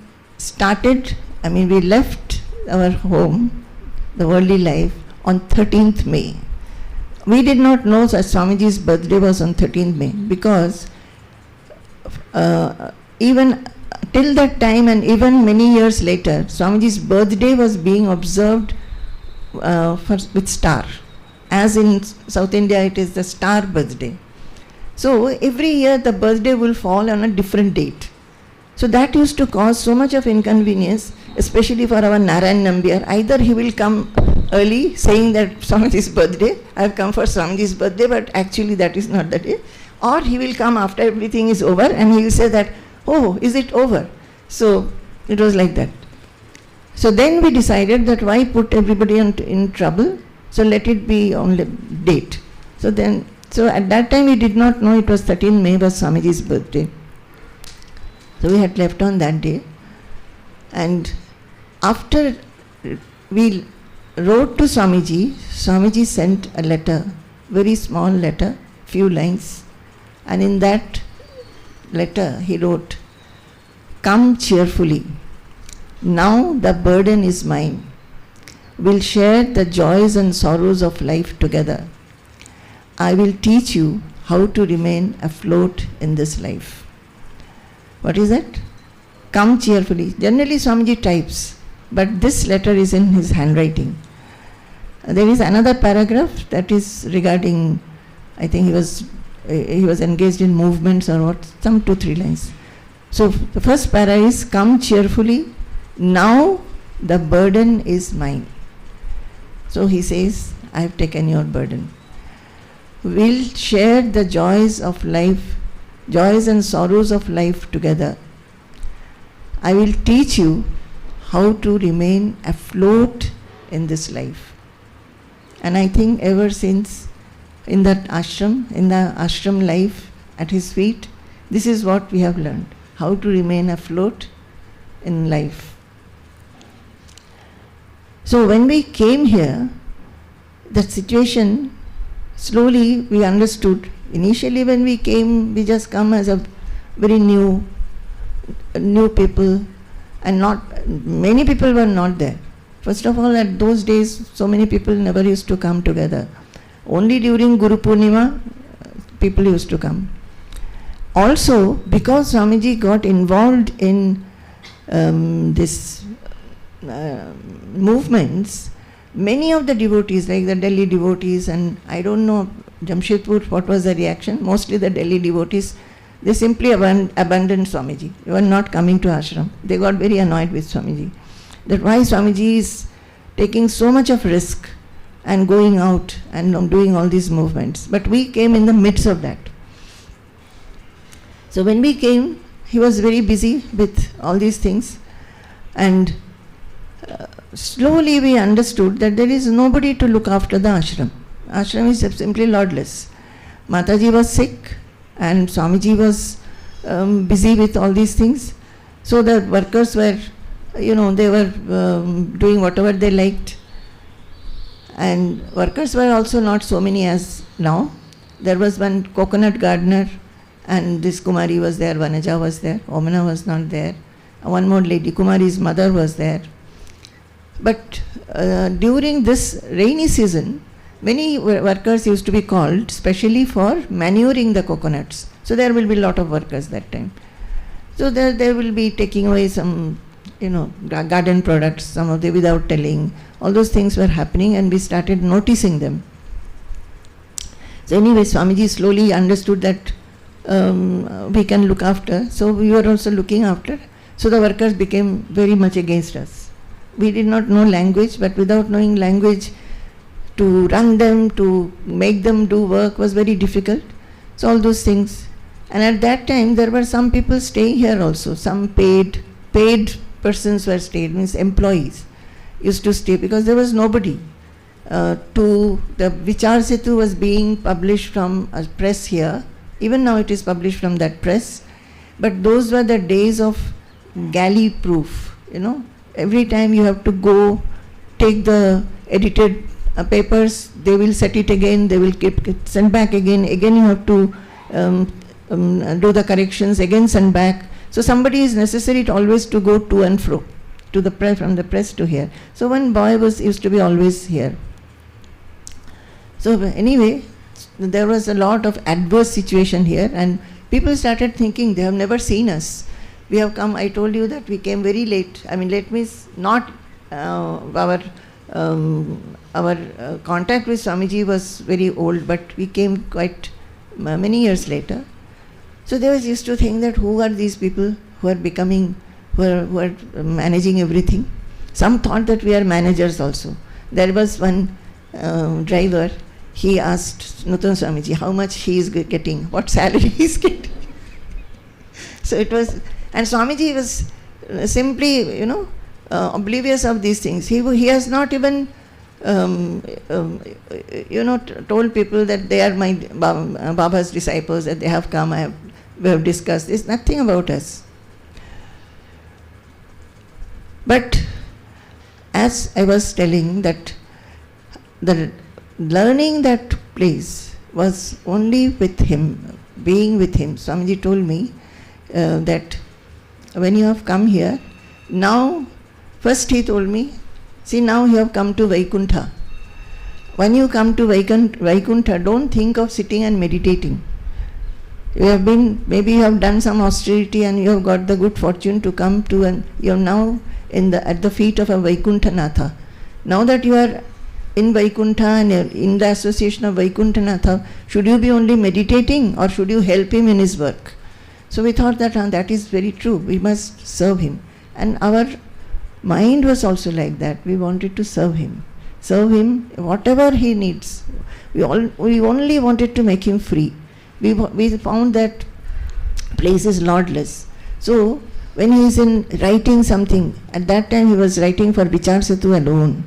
A: left our home, the worldly life, on 13th May. We did not know that Swamiji's birthday was on 13th May because even till that time and even many years later, Swamiji's birthday was being observed with star. As in South India, it is the star birthday. So every year the birthday will fall on a different date. So that used to cause so much of inconvenience, especially for our Narayan Nambiar. Either he will come early saying that Swamiji's birthday, I have come for Swamiji's birthday, but actually that is not the day. Or he will come after everything is over and he will say that, oh, is it over? So it was like that. So then we decided that why put everybody in trouble? So let it be on the date. So at that time we did not know it was 13 May was Swamiji's birthday. So we had left on that day. And after we wrote to Swamiji, Swamiji sent a letter, very small letter, few lines. And in that letter he wrote, come cheerfully. Now the burden is mine. We'll share the joys and sorrows of life together. I will teach you how to remain afloat in this life. What is that? Come cheerfully. Generally Swamiji types, but this letter is in his handwriting. There is another paragraph that is regarding, I think he was engaged in movements or what, some 2-3 lines. So the first para is, come cheerfully, now the burden is mine. So he says, I have taken your burden. We'll share the joys of life, joys and sorrows of life together. I will teach you how to remain afloat in this life. And I think ever since in the ashram life at his feet, this is what we have learned, how to remain afloat in life. So when we came here, that situation, slowly we understood. Initially when we came, we just come as a very new people, and many people were not there. First of all, at those days, so many people never used to come together. Only during Guru Purnima, people used to come. Also, because Swamiji got involved in this movements, many of the devotees, like the Delhi devotees, and I don't know, Jamshedpur, what was the reaction? Mostly the Delhi devotees, they simply abandoned Swamiji. They were not coming to ashram. They got very annoyed with Swamiji. That why Swamiji is taking so much of risk and going out and doing all these movements. But we came in the midst of that. So when we came, he was very busy with all these things, and slowly we understood that there is nobody to look after the ashram. Ashram is simply lordless. Mataji was sick and Swamiji was busy with all these things. So the workers were, they were doing whatever they liked. And workers were also not so many as now. There was one coconut gardener, and this Kumari was there, Vanaja was there, Omana was not there. One more lady, Kumari's mother, was there. But during this rainy season, many workers used to be called, specially for manuring the coconuts. So there will be a lot of workers that time. So they will be taking away some, garden products, some of them without telling. All those things were happening and we started noticing them. So anyway, Swamiji slowly understood that we can look after. So we were also looking after. So the workers became very much against us. We did not know language, but without knowing language, to run them, to make them do work was very difficult. So all those things. And at that time, there were some people staying here also. Some paid persons were staying, means employees used to stay because there was nobody. The Vichar Setu was being published from a press here. Even now it is published from that press. But those were the days of galley proof, Every time you have to go take the edited papers, they will set it again, they will keep it sent back again. Again you have to do the corrections, again send back. So somebody is necessary always to go to and fro, to the press, from the press to here. So one boy used to be always here. So anyway, there was a lot of adverse situation here, and people started thinking they have never seen us. We have come, I told you that we came very late. I mean, late means not our contact with Swamiji was very old, but we came quite many years later. So they was used to think that who are these people who are becoming, who are managing everything. Some thought that we are managers also. There was one driver, he asked Nutan Swamiji how much he is getting, what salary he is getting. So it was, and Swamiji was simply, oblivious of these things. He has not even, told people that they are my Baba's disciples, that they have come, we have discussed. It's nothing about us. But as I was telling that the learning that took place was only with him, being with him. Swamiji told me that when you have come here, now, first he told me, see now you have come to Vaikuntha. When you come to Vaikuntha, don't think of sitting and meditating. You have been, maybe you have done some austerity and you have got the good fortune to come to, and you are now at the feet of a Vaikuntha Natha. Now that you are in Vaikuntha and in the association of Vaikuntha Natha, should you be only meditating or should you help him in his work? So we thought that that is very true. We must serve him. And our mind was also like that. We wanted to serve him whatever he needs. We only wanted to make him free. We found that place is lordless. So when he is writing something, at that time he was writing for Vichar Setu alone.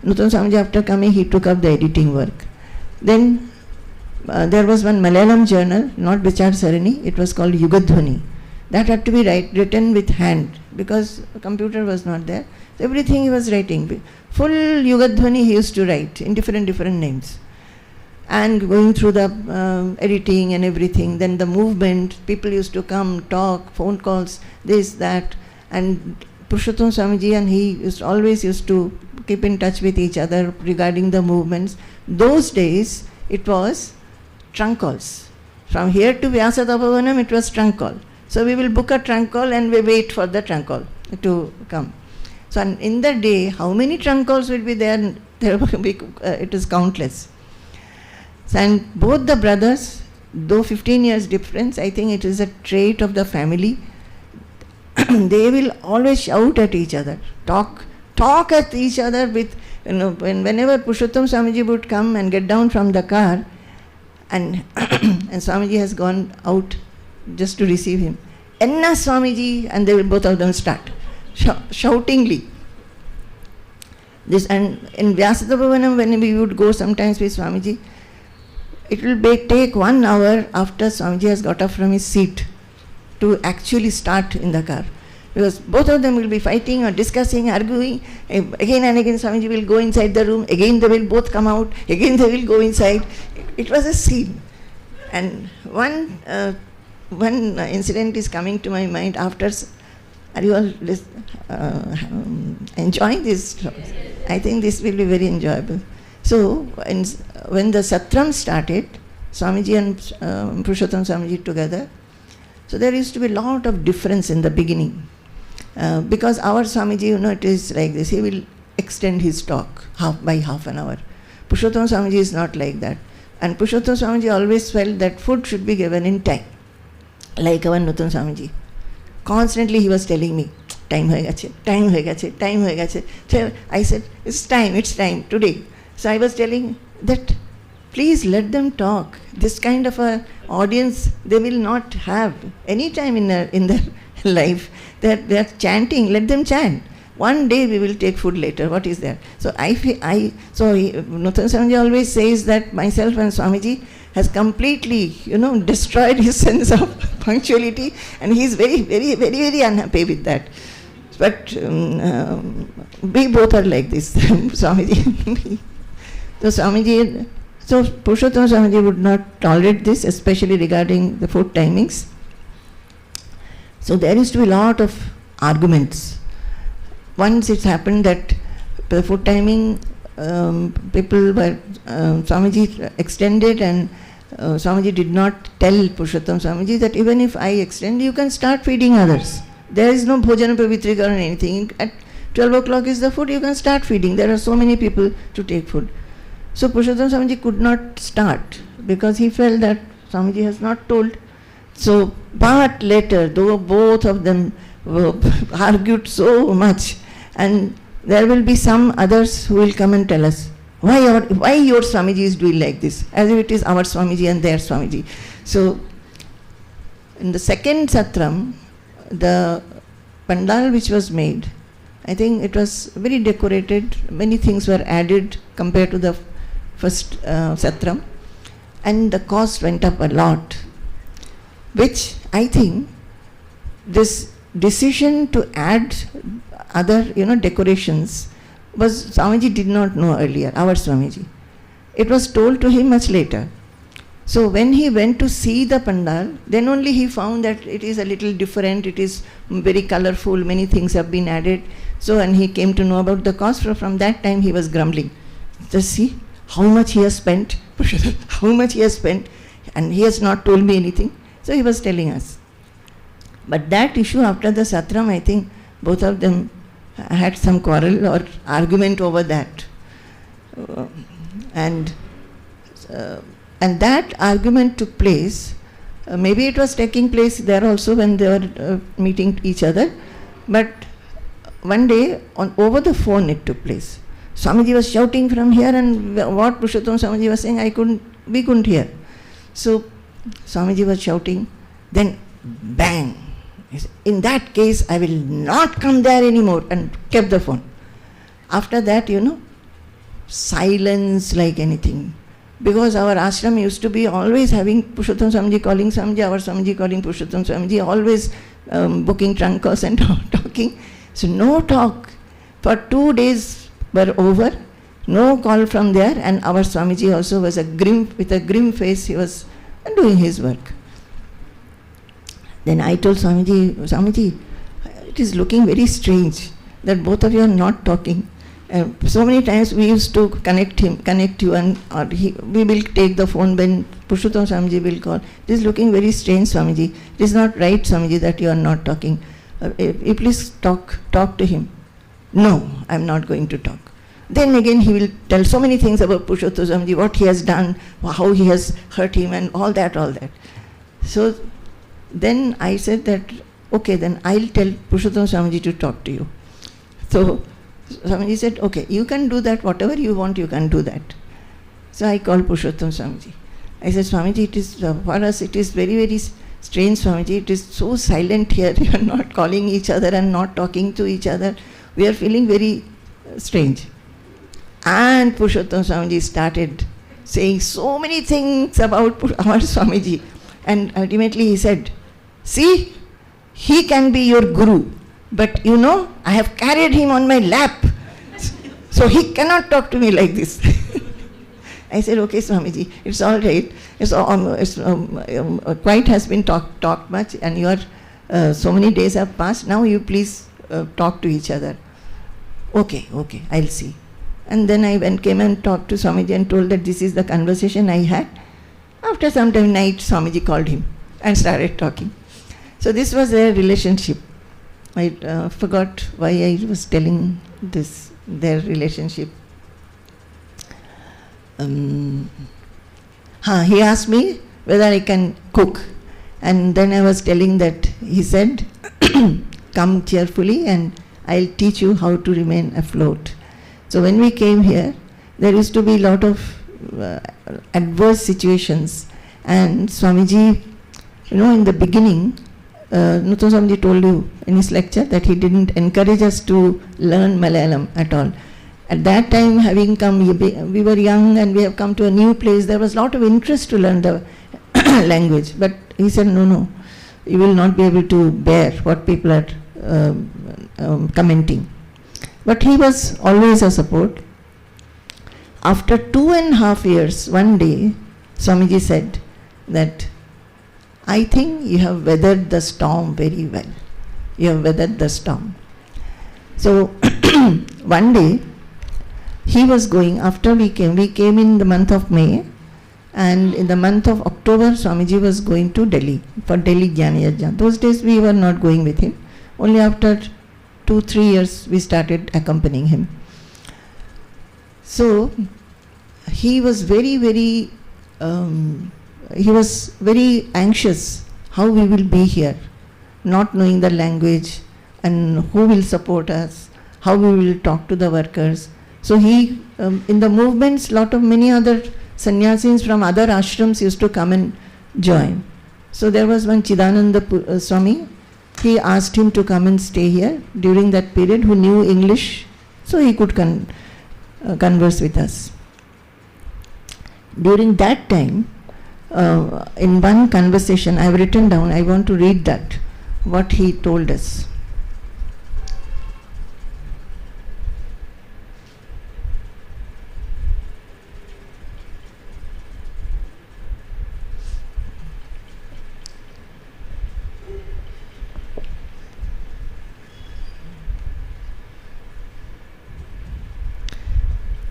A: Nutan Swamiji, after coming, he took up the editing work. Then there was one Malayalam journal, not Vichar Sarani, it was called Yugadhwani. That had to be written with hand because a computer was not there. So everything he was writing. Full Yugadhwani he used to write in different names. And going through the editing and everything, then the movement, people used to come, talk, phone calls, this, that. And Purushottam Swamiji and he always used to keep in touch with each other regarding the movements. Those days, it was trunk calls. From here to Vyasa Tapovanam, it was trunk call. So we will book a trunk call and we wait for the trunk call to come. So in the day, how many trunk calls will be there? It is countless. And both the brothers, though 15 years difference, I think it is a trait of the family. They will always shout at each other, talk at each other with, whenever Purushottam Swamiji would come and get down from the car, and Swamiji has gone out just to receive him. Enna Swamiji, and they will both of them start shoutingly. This, and in Vyasatapovanam, when we would go sometimes with Swamiji, it will take 1 hour after Swamiji has got up from his seat to actually start in the car. Because both of them will be fighting or discussing, arguing. Again and again Swamiji will go inside the room. Again they will both come out. Again they will go inside. It was a scene. And one incident is coming to my mind after. Are you all enjoying this? I think this will be very enjoyable. So when the Satram started, Swamiji and Purushottam Swamiji together, so there used to be a lot of difference in the beginning. Because our Swamiji, it is like this. He will extend his talk by half an hour. Purushottam Swamiji is not like that. And Purushottam Swamiji always felt that food should be given in time. Like our Nutan Swamiji. Constantly he was telling me, time hoye gache, time hoye gache, time hoye gache. So I said, it's time, today. So I was telling that, please let them talk. This kind of a audience they will not have any time in their life. They are chanting, let them chant. One day we will take food later. What is that? So Nutan Swamiji always says that myself and Swamiji has completely, destroyed his sense of punctuality, and he is very, very, very, very unhappy with that. But we both are like this, Swamiji. So Purushottam Swamiji would not tolerate this, especially regarding the food timings. So there used to be a lot of arguments. Once it happened that the food timing, people were, Swamiji extended, and Swamiji did not tell Purushottam Swamiji that even if I extend, you can start feeding others. There is no bhojana pavitrika or anything. At 12 o'clock is the food, you can start feeding. There are so many people to take food. So Purushottam Swamiji could not start because he felt that Swamiji has not told. So, but later, though both of them argued so much, and there will be some others who will come and tell us, why your Swamiji is doing like this, as if it is our Swamiji and their Swamiji. So, in the second satram, the pandal which was made, I think it was very decorated, many things were added compared to the first satram, and the cost went up a lot, which I think this decision to add other, decorations was Swamiji did not know earlier, our Swamiji. It was told to him much later. So when he went to see the pandal, then only he found that it is a little different, it is very colorful, many things have been added. So and he came to know about the cost. From that time he was grumbling. Just see how much he has spent, how much he has spent, and he has not told me anything. So he was telling us. But that issue after the satram, I think both of them had some quarrel or argument over that. And that argument took place, maybe it was taking place there also when they were meeting each other, but one day over the phone it took place. Swamiji was shouting from here, and what Purushottam Swamiji was saying, we couldn't hear. So Swamiji was shouting, then bang. In that case, I will not come there anymore, and kept the phone. After that, silence like anything. Because our ashram used to be always having Purushottam Swamiji calling Swamiji, our Swamiji calling Purushottam Swamiji, always booking trunkers and talking. So no talk. For 2 days were over, no call from there, and our Swamiji also was with a grim face, he was doing his work. Then I told Swamiji, it is looking very strange that both of you are not talking. So many times we used to connect you, and we will take the phone when Purushottam Swamiji will call. It is looking very strange, Swamiji. It is not right, Swamiji, that you are not talking. You please talk to him. No, I am not going to talk. Then again he will tell so many things about Purushottam Swamiji, what he has done, how he has hurt him, and all that. So then I said that, okay, then I'll tell Purushottam Swamiji to talk to you. So Swamiji said, okay, you can do that, whatever you want, you can do that. So I called Purushottam Swamiji. I said, Swamiji, it is for us, it is very, very strange, Swamiji. It is so silent here. We are not calling each other and not talking to each other. We are feeling very strange. And Purushottam Swamiji started saying so many things about our Swamiji. And ultimately he said, see, he can be your guru, but I have carried him on my lap, so he cannot talk to me like this. I said, okay, Swamiji, it's all right. Quite has been talked much, and so many days have passed. Now you please talk to each other. Okay, I'll see. And then I came and talked to Swamiji and told that this is the conversation I had. After some time, night, Swamiji called him and started talking. So this was their relationship. I forgot why I was telling this, their relationship. He asked me whether I can cook, and then I was telling that he said, come cheerfully and I'll teach you how to remain afloat. So when we came here, there used to be a lot of adverse situations, and Swamiji, in the beginning, Nuthan Swamiji told you in his lecture that he didn't encourage us to learn Malayalam at all. At that time, having come, we were young and we have come to a new place, there was a lot of interest to learn the language. But he said, no, you will not be able to bear what people are commenting. But he was always a support. After 2.5 years, one day, Swamiji said that, I think you have weathered the storm very well. You have weathered the storm. So, one day, he was going, after we came in the month of May, and in the month of October, Swamiji was going to Delhi, for Delhi Jnana Yajna. Those days we were not going with him. Only after 2-3 years we started accompanying him. So, he was very anxious how we will be here, not knowing the language and who will support us, how we will talk to the workers. So he, in the movements, many other sannyasis from other ashrams used to come and join. So there was one Chidananda Swami, he asked him to come and stay here during that period, who knew English, so he could converse with us. During that time, in one conversation, I have written down, I want to read that, what he told us.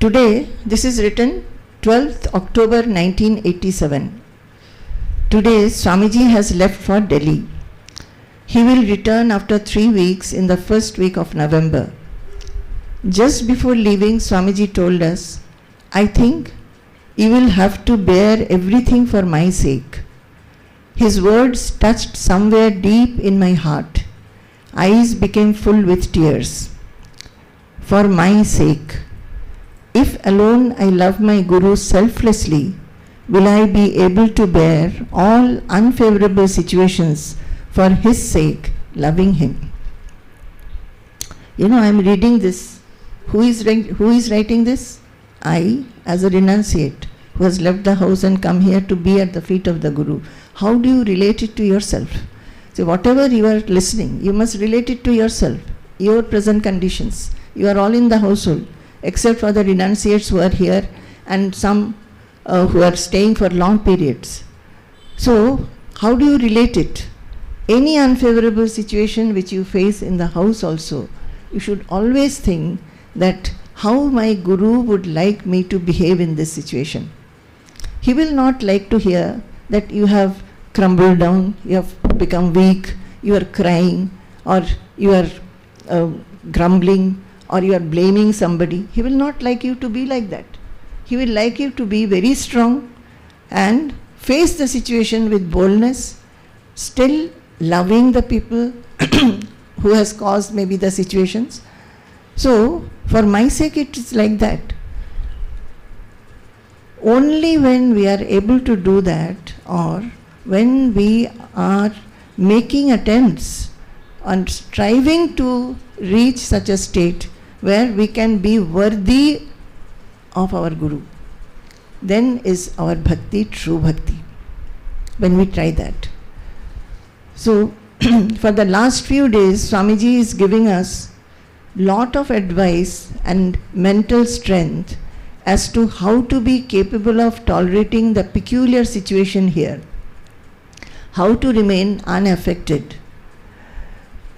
A: Today, this is written 12th October 1987. Today, Swamiji has left for Delhi. He will return after 3 weeks in the first week of November. Just before leaving, Swamiji told us, I think you will have to bear everything for my sake. His words touched somewhere deep in my heart. Eyes became full with tears. For my sake. If alone I love my Guru selflessly, will I be able to bear all unfavorable situations for his sake, loving him. I am reading this. Who is writing this? I, as a renunciate, who has left the house and come here to be at the feet of the Guru. How do you relate it to yourself? So whatever you are listening, you must relate it to yourself, your present conditions. You are all in the household, except for the renunciates who are here and some who are staying for long periods. So, how do you relate it? Any unfavorable situation which you face in the house also, you should always think that how my Guru would like me to behave in this situation. He will not like to hear that you have crumbled down, you have become weak, you are crying, or you are grumbling, or you are blaming somebody. He will not like you to be like that. He will like you to be very strong and face the situation with boldness, still loving the people who has caused maybe the situations. So, for my sake it is like that. Only when we are able to do that, or when we are making attempts and striving to reach such a state where we can be worthy of our Guru, then is our bhakti true bhakti, when we try that. So, for the last few days, Swamiji is giving us lot of advice and mental strength as to how to be capable of tolerating the peculiar situation here, how to remain unaffected.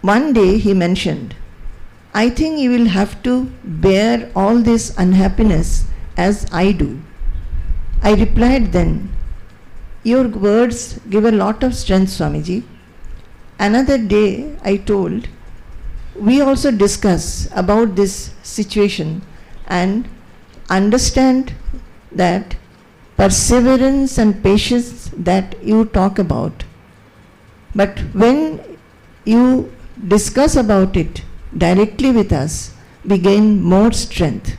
A: One day he mentioned, I think you will have to bear all this unhappiness as I do. I replied then, your words give a lot of strength, Swamiji. Another day I told, we also discuss about this situation and understand that perseverance and patience that you talk about. But when you discuss about it directly with us, we gain more strength.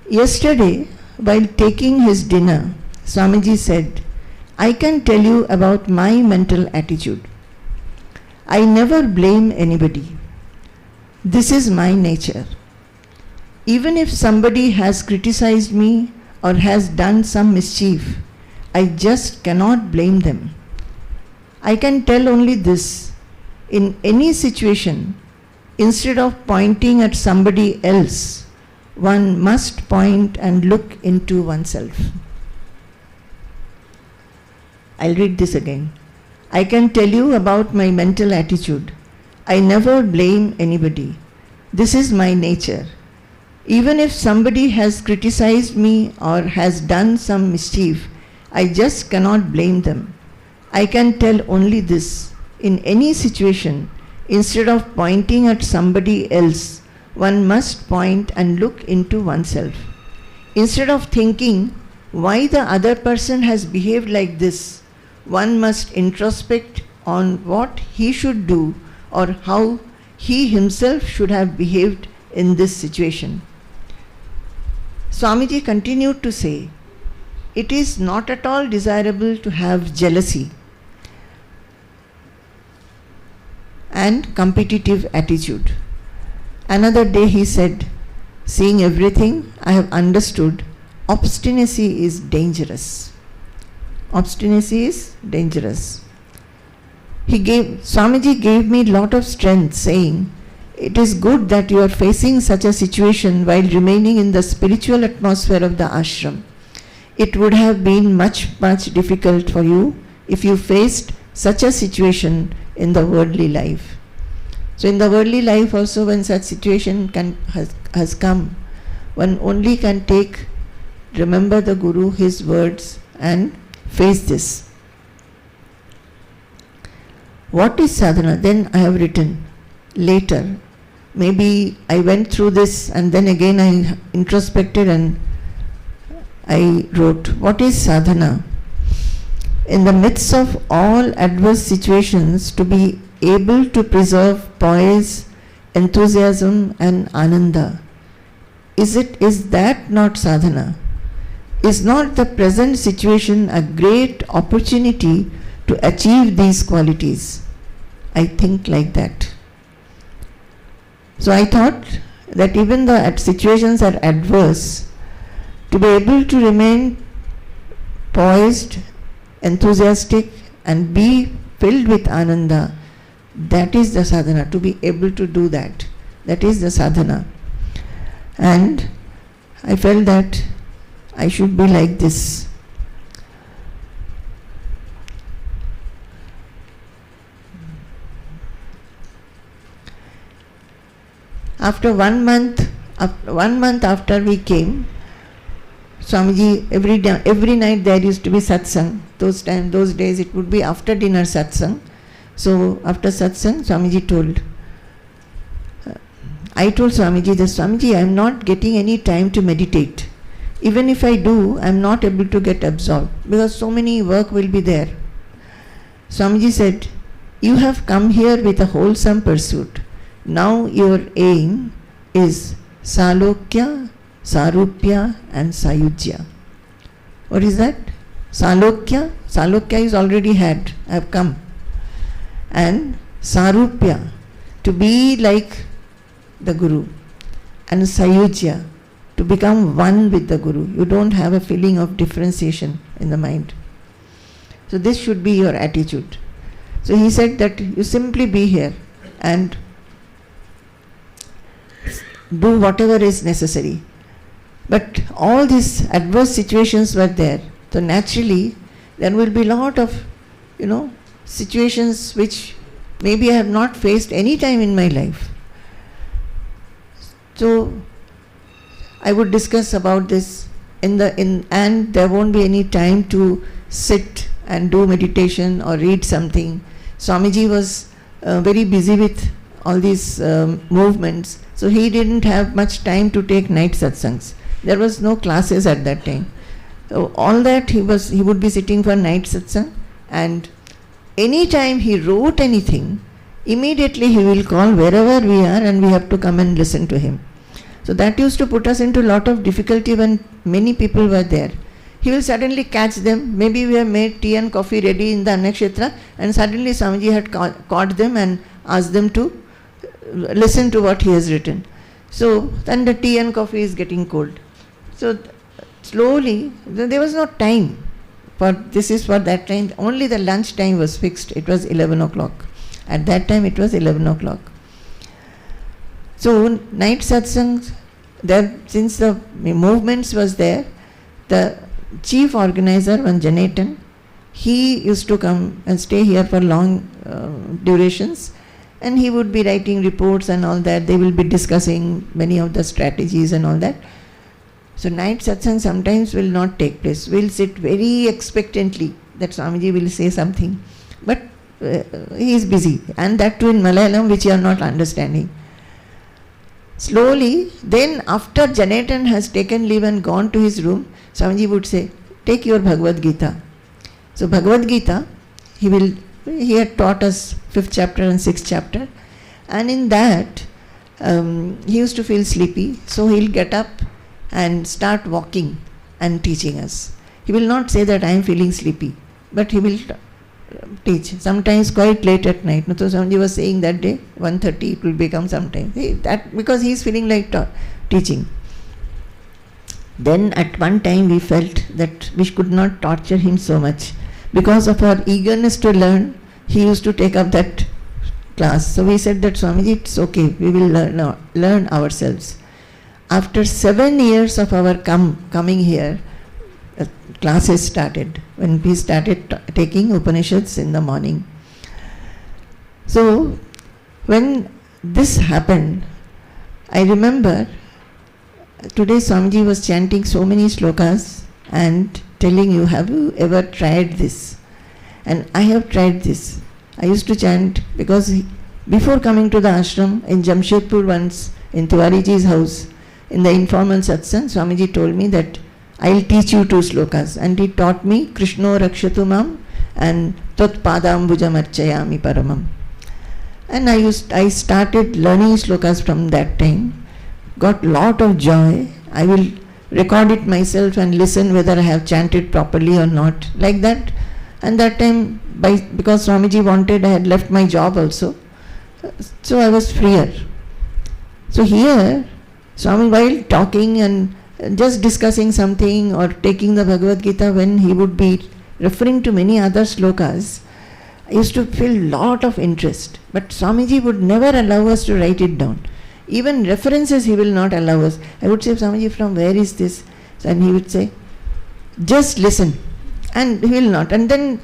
A: Yesterday, while taking his dinner, Swamiji said, I can tell you about my mental attitude. I never blame anybody. This is my nature. Even if somebody has criticized me or has done some mischief, I just cannot blame them. I can tell only this: in any situation, instead of pointing at somebody else, one must point and look into oneself. I'll read this again. I can tell you about my mental attitude. I never blame anybody. This is my nature. Even if somebody has criticized me or has done some mischief, I just cannot blame them. I can tell only this: in any situation, instead of pointing at somebody else, one must point and look into oneself. Instead of thinking why the other person has behaved like this, one must introspect on what he should do or how he himself should have behaved in this situation. Swamiji continued to say, it is not at all desirable to have jealousy and competitive attitude. Another day he said, seeing everything, I have understood obstinacy is dangerous. Obstinacy is dangerous. Swamiji gave me lot of strength, saying, it is good that you are facing such a situation while remaining in the spiritual atmosphere of the ashram. It would have been much difficult for you if you faced such a situation in the worldly life. So in the worldly life also, when such situation has come, one only can remember the Guru, his words, and face this. What is sadhana? Then I have written later. Maybe I went through this and then again I introspected and I wrote, what is sadhana? In the midst of all adverse situations, to be able to preserve poise, enthusiasm and ananda. Is that not sadhana? Is not the present situation a great opportunity to achieve these qualities? I think like that. So I thought that even though situations are adverse, to be able to remain poised, enthusiastic and be filled with ananda, that is the sadhana. To be able to do that, that is the sadhana. And I felt that I should be like this. After 1 month after we came, Swamiji, every night there used to be satsang. Those days it would be after dinner satsang. So after satsang, Swamiji told, I told Swamiji that, Swamiji, I am not getting any time to meditate. Even if I do, I am not able to get absorbed because so many work will be there. Swamiji said, you have come here with a wholesome pursuit. Now your aim is Salokya, Sarupya and Sayujya. What is that? Salokya? Salokya is already had. I have come. And Sarupya, to be like the Guru. And Sayujya, to become one with the Guru. You don't have a feeling of differentiation in the mind. So this should be your attitude. So he said that you simply be here and do whatever is necessary. But all these adverse situations were there. So naturally, there will be a lot of, situations which maybe I have not faced any time in my life. So I would discuss about this and there won't be any time to sit and do meditation or read something. Swamiji was very busy with all these movements. So he didn't have much time to take night satsangs. There was no classes at that time. So all that he would be sitting for night satsang, and any time he wrote anything, immediately he will call wherever we are and we have to come and listen to him. So that used to put us into a lot of difficulty when many people were there. He will suddenly catch them. Maybe we have made tea and coffee ready in the Annakshetra, and suddenly Swamiji had caught them and asked them to listen to what he has written. So then the tea and coffee is getting cold. So slowly, there was no time for this is for that time. Only the lunch time was fixed. It was 11 o'clock. At that time it was 11 o'clock. So night satsangs, there, since the movements was there, the chief organizer, one Janatan, he used to come and stay here for long durations, and he would be writing reports and all that. They will be discussing many of the strategies and all that. So night satsang sometimes will not take place. We'll sit very expectantly that Swamiji will say something, but he is busy, and that too in Malayalam, which you are not understanding. Slowly, then after Janatan has taken leave and gone to his room, Swamiji would say, take your Bhagavad Gita. So Bhagavad Gita, he had taught us 5th chapter and 6th chapter, and in that he used to feel sleepy, so he'll get up and start walking and teaching us. He will not say that I am feeling sleepy, but he will teach, sometimes quite late at night. So Swamiji was saying that day, 1:30 it will become sometime. That because he is feeling like teaching. Then at one time we felt that we could not torture him so much. Because of our eagerness to learn, he used to take up that class. So we said that Swamiji, it's okay, we will learn ourselves. After 7 years of our coming here, classes started, when we started taking Upanishads in the morning. So when this happened, I remember today Swamiji was chanting so many slokas and telling you, have you ever tried this? And I have tried this. I used to chant because before coming to the ashram in Jamshedpur once, in Tiwariji's house, in the informal satsang, Swamiji told me that I'll teach you 2 slokas, and he taught me Krishno Rakshatu Mam and Tat Padambujam Archayami Paramam. And I started learning slokas from that time, got lot of joy. I will record it myself and listen whether I have chanted properly or not, like that. And that time, because Swamiji wanted, I had left my job also, so I was freer. So here, Swami, while talking and just discussing something or taking the Bhagavad Gita, when he would be referring to many other slokas, I used to feel lot of interest. But Swamiji would never allow us to write it down. Even references he will not allow us. I would say, Swamiji, from where is this? And he would say, just listen. And he will not. And then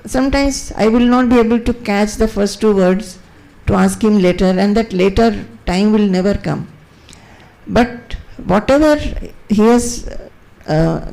A: sometimes I will not be able to catch the first 2 words to ask him later, and that later time will never come. But whatever he has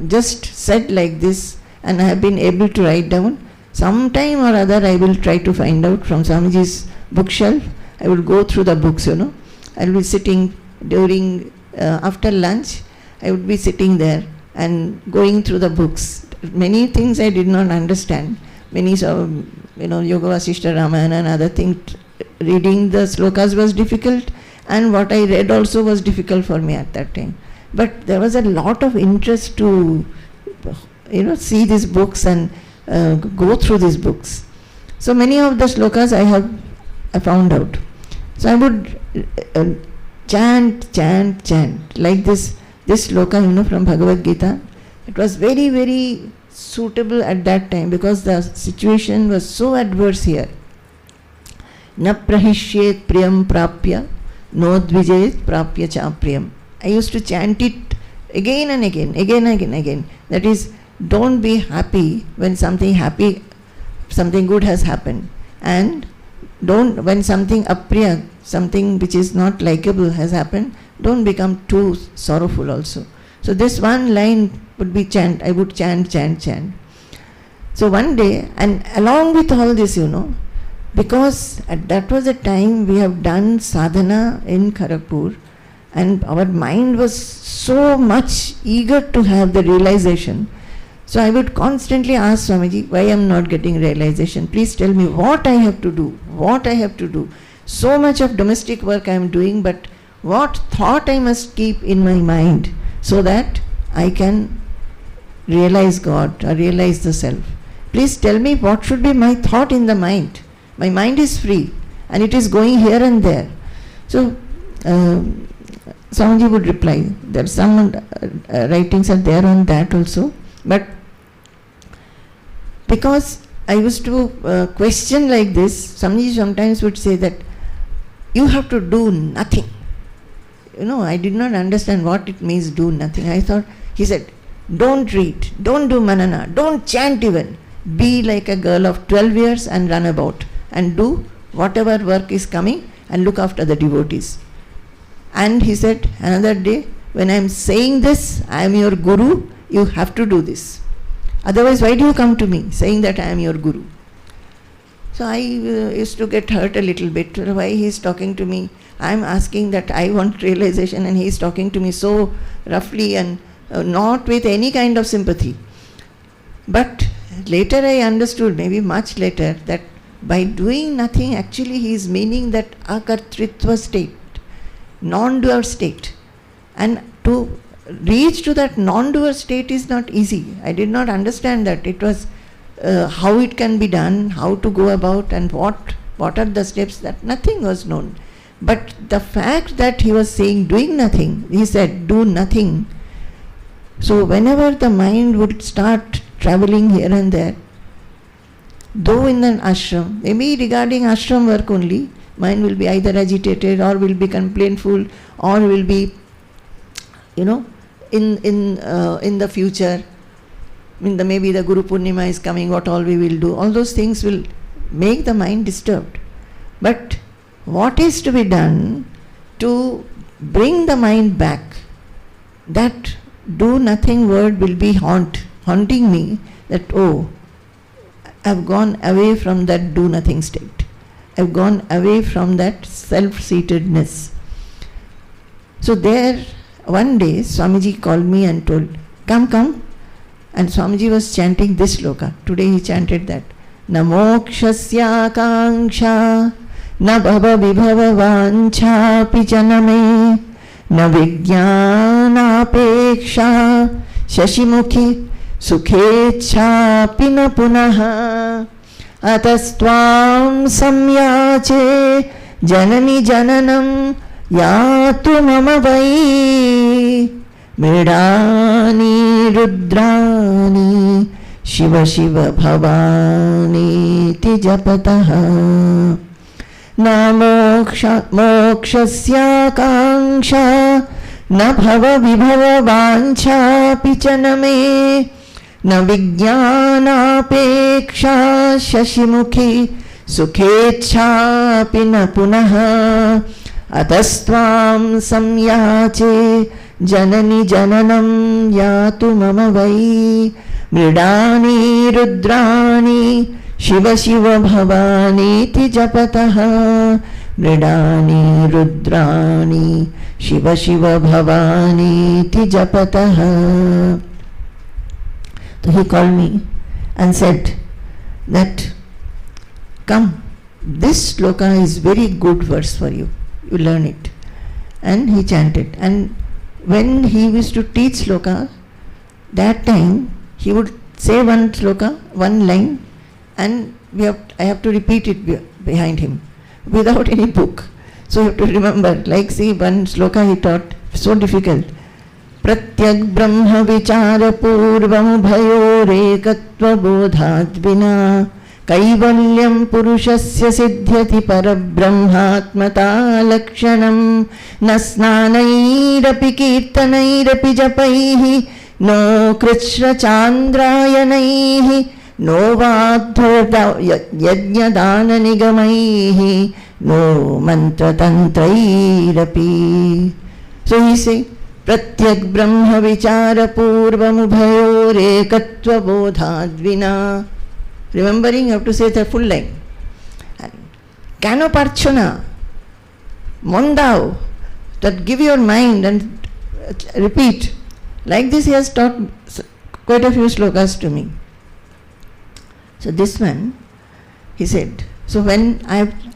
A: just said like this, and I have been able to write down, sometime or other I will try to find out from Swamiji's bookshelf. I will go through the books, I will be sitting during, after lunch, I would be sitting there and going through the books. Many things I did not understand. Many, Yoga Vasishta Ramayana and other things, reading the slokas was difficult, and what I read also was difficult for me at that time. But there was a lot of interest to, see these books and go through these books. So many of the slokas I found out. So I would chant like this sloka, from Bhagavad Gita. It was very, very suitable at that time because the situation was so adverse here. Na prahishyet priyam prapya no dvijet prapya cha priyam. I used to chant it again and again. That is, don't be happy when something good has happened, and when something apriya, something which is not likable has happened, don't become too sorrowful also. So this one line would be I would chant. So one day, and along with all this, because that was the time we have done sadhana in Kharagpur, and our mind was so much eager to have the realization. So I would constantly ask Swamiji, why I am not getting realization? Please tell me what I have to do, what I have to do. So much of domestic work I am doing, but what thought I must keep in my mind so that I can realize God or realize the self. Please tell me what should be my thought in the mind. My mind is free and it is going here and there. So Swamiji would reply. There are some writings are there on that also. But because I used to question like this, Swamiji sometimes would say that you have to do nothing. I did not understand what it means do nothing. I thought, he said, don't read, don't do manana, don't chant even. Be like a girl of 12 years and run about and do whatever work is coming and look after the devotees. And he said, another day, when I am saying this, I am your guru, you have to do this. Otherwise, why do you come to me saying that I am your guru? So I used to get hurt a little bit. Why he is talking to me? I am asking that I want realization and he is talking to me so roughly and not with any kind of sympathy. But later I understood, maybe much later, that by doing nothing, actually he is meaning that akartritva state, non-doer state. And to reach to that non-doer state is not easy. I did not understand that. It was how it can be done, how to go about, and what are the steps, that nothing was known. But the fact that he was saying doing nothing, he said do nothing. So whenever the mind would start traveling here and there, though in an ashram, maybe regarding ashram work only, mind will be either agitated or will be complaintful or will be, in the future, maybe the Guru Purnima is coming, what all we will do, all those things will make the mind disturbed. But what is to be done to bring the mind back? That do nothing word will be haunting me, that I've gone away from that do nothing state. I've gone away from that self-seatedness. So there, one day, Swamiji called me and told, come. And Swamiji was chanting this sloka. Today he chanted that. Na mokshasya kanksha, na bhava vibhava vancha pijaname, na vijnanapeksha, shashimukhi sukhecha pina punaha, atastvam samyache janani jananam yatu mama vai, mridani rudrani shiva shiva bhavani tijapataha, na mokshasya kanksha, na bhava vibhava vancha pichaname, na vijnanapeksha shashimukhi sukhecha pina punaha, atastvam samyache janani jananam yatu mama vai, mridani rudrani shiva shiva bhavani tijapataha, mridani rudrani shiva shiva bhavani tijapataha. So he called me and said that, come, this sloka is very good verse for you. You learn it. And he chanted. And when he used to teach sloka, that time he would say one sloka, one line, and I have to repeat it behind him without any book. So you have to remember, like see one sloka he taught, so difficult. Pratyag brahma vichara purvam bhayorekatva bodhadvina kaivalyam purushasya siddhyati parabrahmatmata lakshanam nasnanairapi kirtanairapi japaihi no krishna chandrayanaihi no vadhurda yajna dana nigamaihi no mantra tantrairapi. So he say, pratyag brahma vichara purvam bhayorekatva bodhadvina. Remembering, you have to say the full line. And Kano Parchana, Mondao, that give your mind and repeat. Like this he has taught quite a few slokas to me. So this one, he said, so when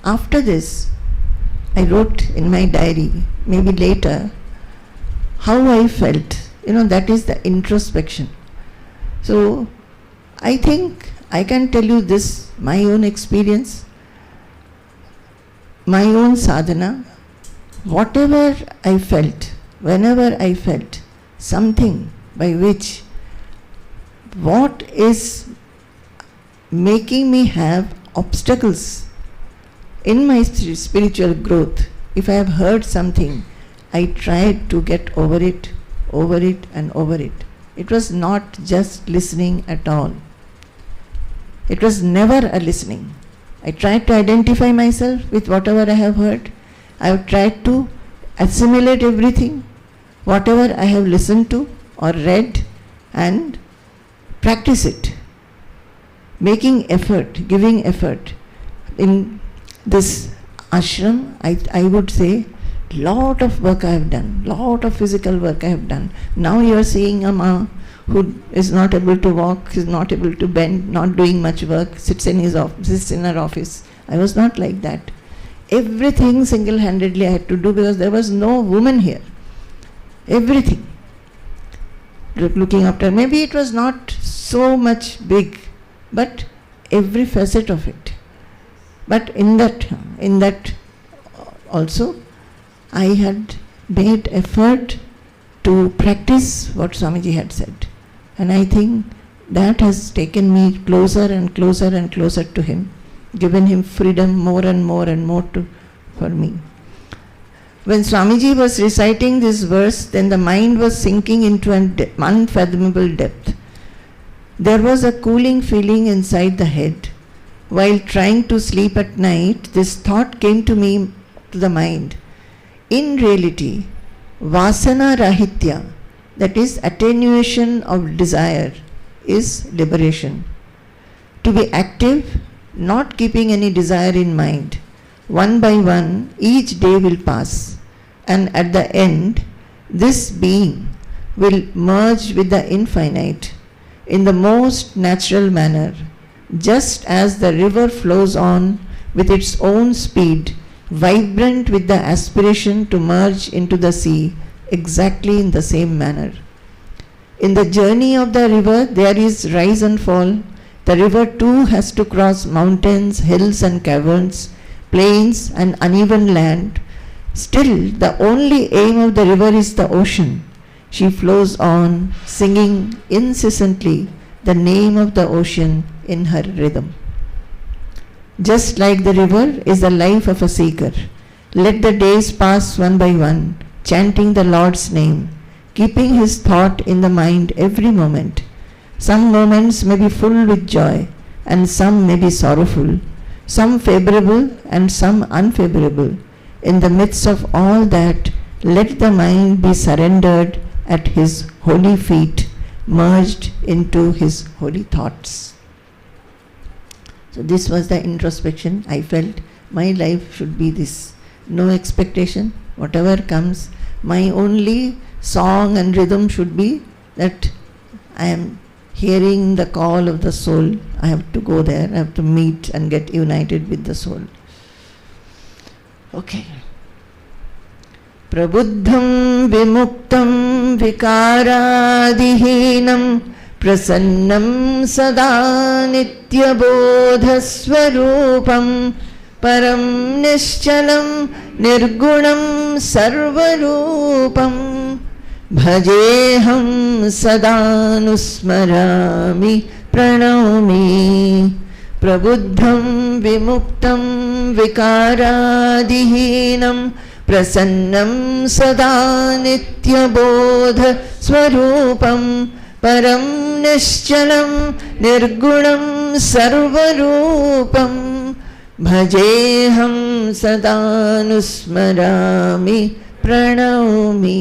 A: after this, I wrote in my diary, maybe later, how I felt. That is the introspection. So I think I can tell you this, my own experience, my own sadhana, whatever I felt, whenever I felt something by which what is making me have obstacles in my spiritual growth, if I have heard something, I tried to get over it and over it. It was not just listening at all. It was never a listening. I tried to identify myself with whatever I have heard. I have tried to assimilate everything, whatever I have listened to or read, and practice it. Making effort, giving effort. In this ashram, I would say, lot of work I have done, lot of physical work I have done. Now you are seeing a ma who is not able to walk, is not able to bend, not doing much work, sits in her office. I was not like that. Everything single-handedly I had to do because there was no woman here. Everything. Looking after, maybe it was not so much big, but every facet of it. But in that also, I had made effort to practice what Swamiji had said. And I think that has taken me closer and closer and closer to him, given him freedom more and more and more for me. When Swamiji was reciting this verse, then the mind was sinking into an unfathomable depth. There was a cooling feeling inside the head. While trying to sleep at night, this thought came to the mind. In reality, Vasana Rahitya, that is attenuation of desire, is liberation. To be active, not keeping any desire in mind, one by one, each day will pass, and at the end, this being will merge with the infinite in the most natural manner, just as the river flows on with its own speed, vibrant with the aspiration to merge into the sea, exactly in the same manner. In the journey of the river, there is rise and fall. The river too has to cross mountains, hills and caverns, plains and uneven land. Still, the only aim of the river is the ocean. She flows on, singing incessantly the name of the ocean in her rhythm. Just like the river is the life of a seeker, let the days pass one by one, chanting the Lord's name, keeping his thought in the mind every moment. Some moments may be full with joy, and some may be sorrowful, some favorable and some unfavorable. In the midst of all that, let the mind be surrendered at his holy feet, merged into his holy thoughts. So this was the introspection. I felt my life should be this. No expectation, whatever comes. My only song and rhythm should be that I am hearing the call of the soul. I have to go there, I have to meet and get united with the soul. Okay. Prabuddham vimuktam vikaradihinam prasannam sada nityabodhaswarupam param nischalam nirgunam sarvarupam bhajeham sadanusmarami pranami. Prabuddham vimuktam vikaradihinam prasannam sada nityabodha swarupam param nischalam nirgunam sarvarupam bhajeham sadanusmarami pranami.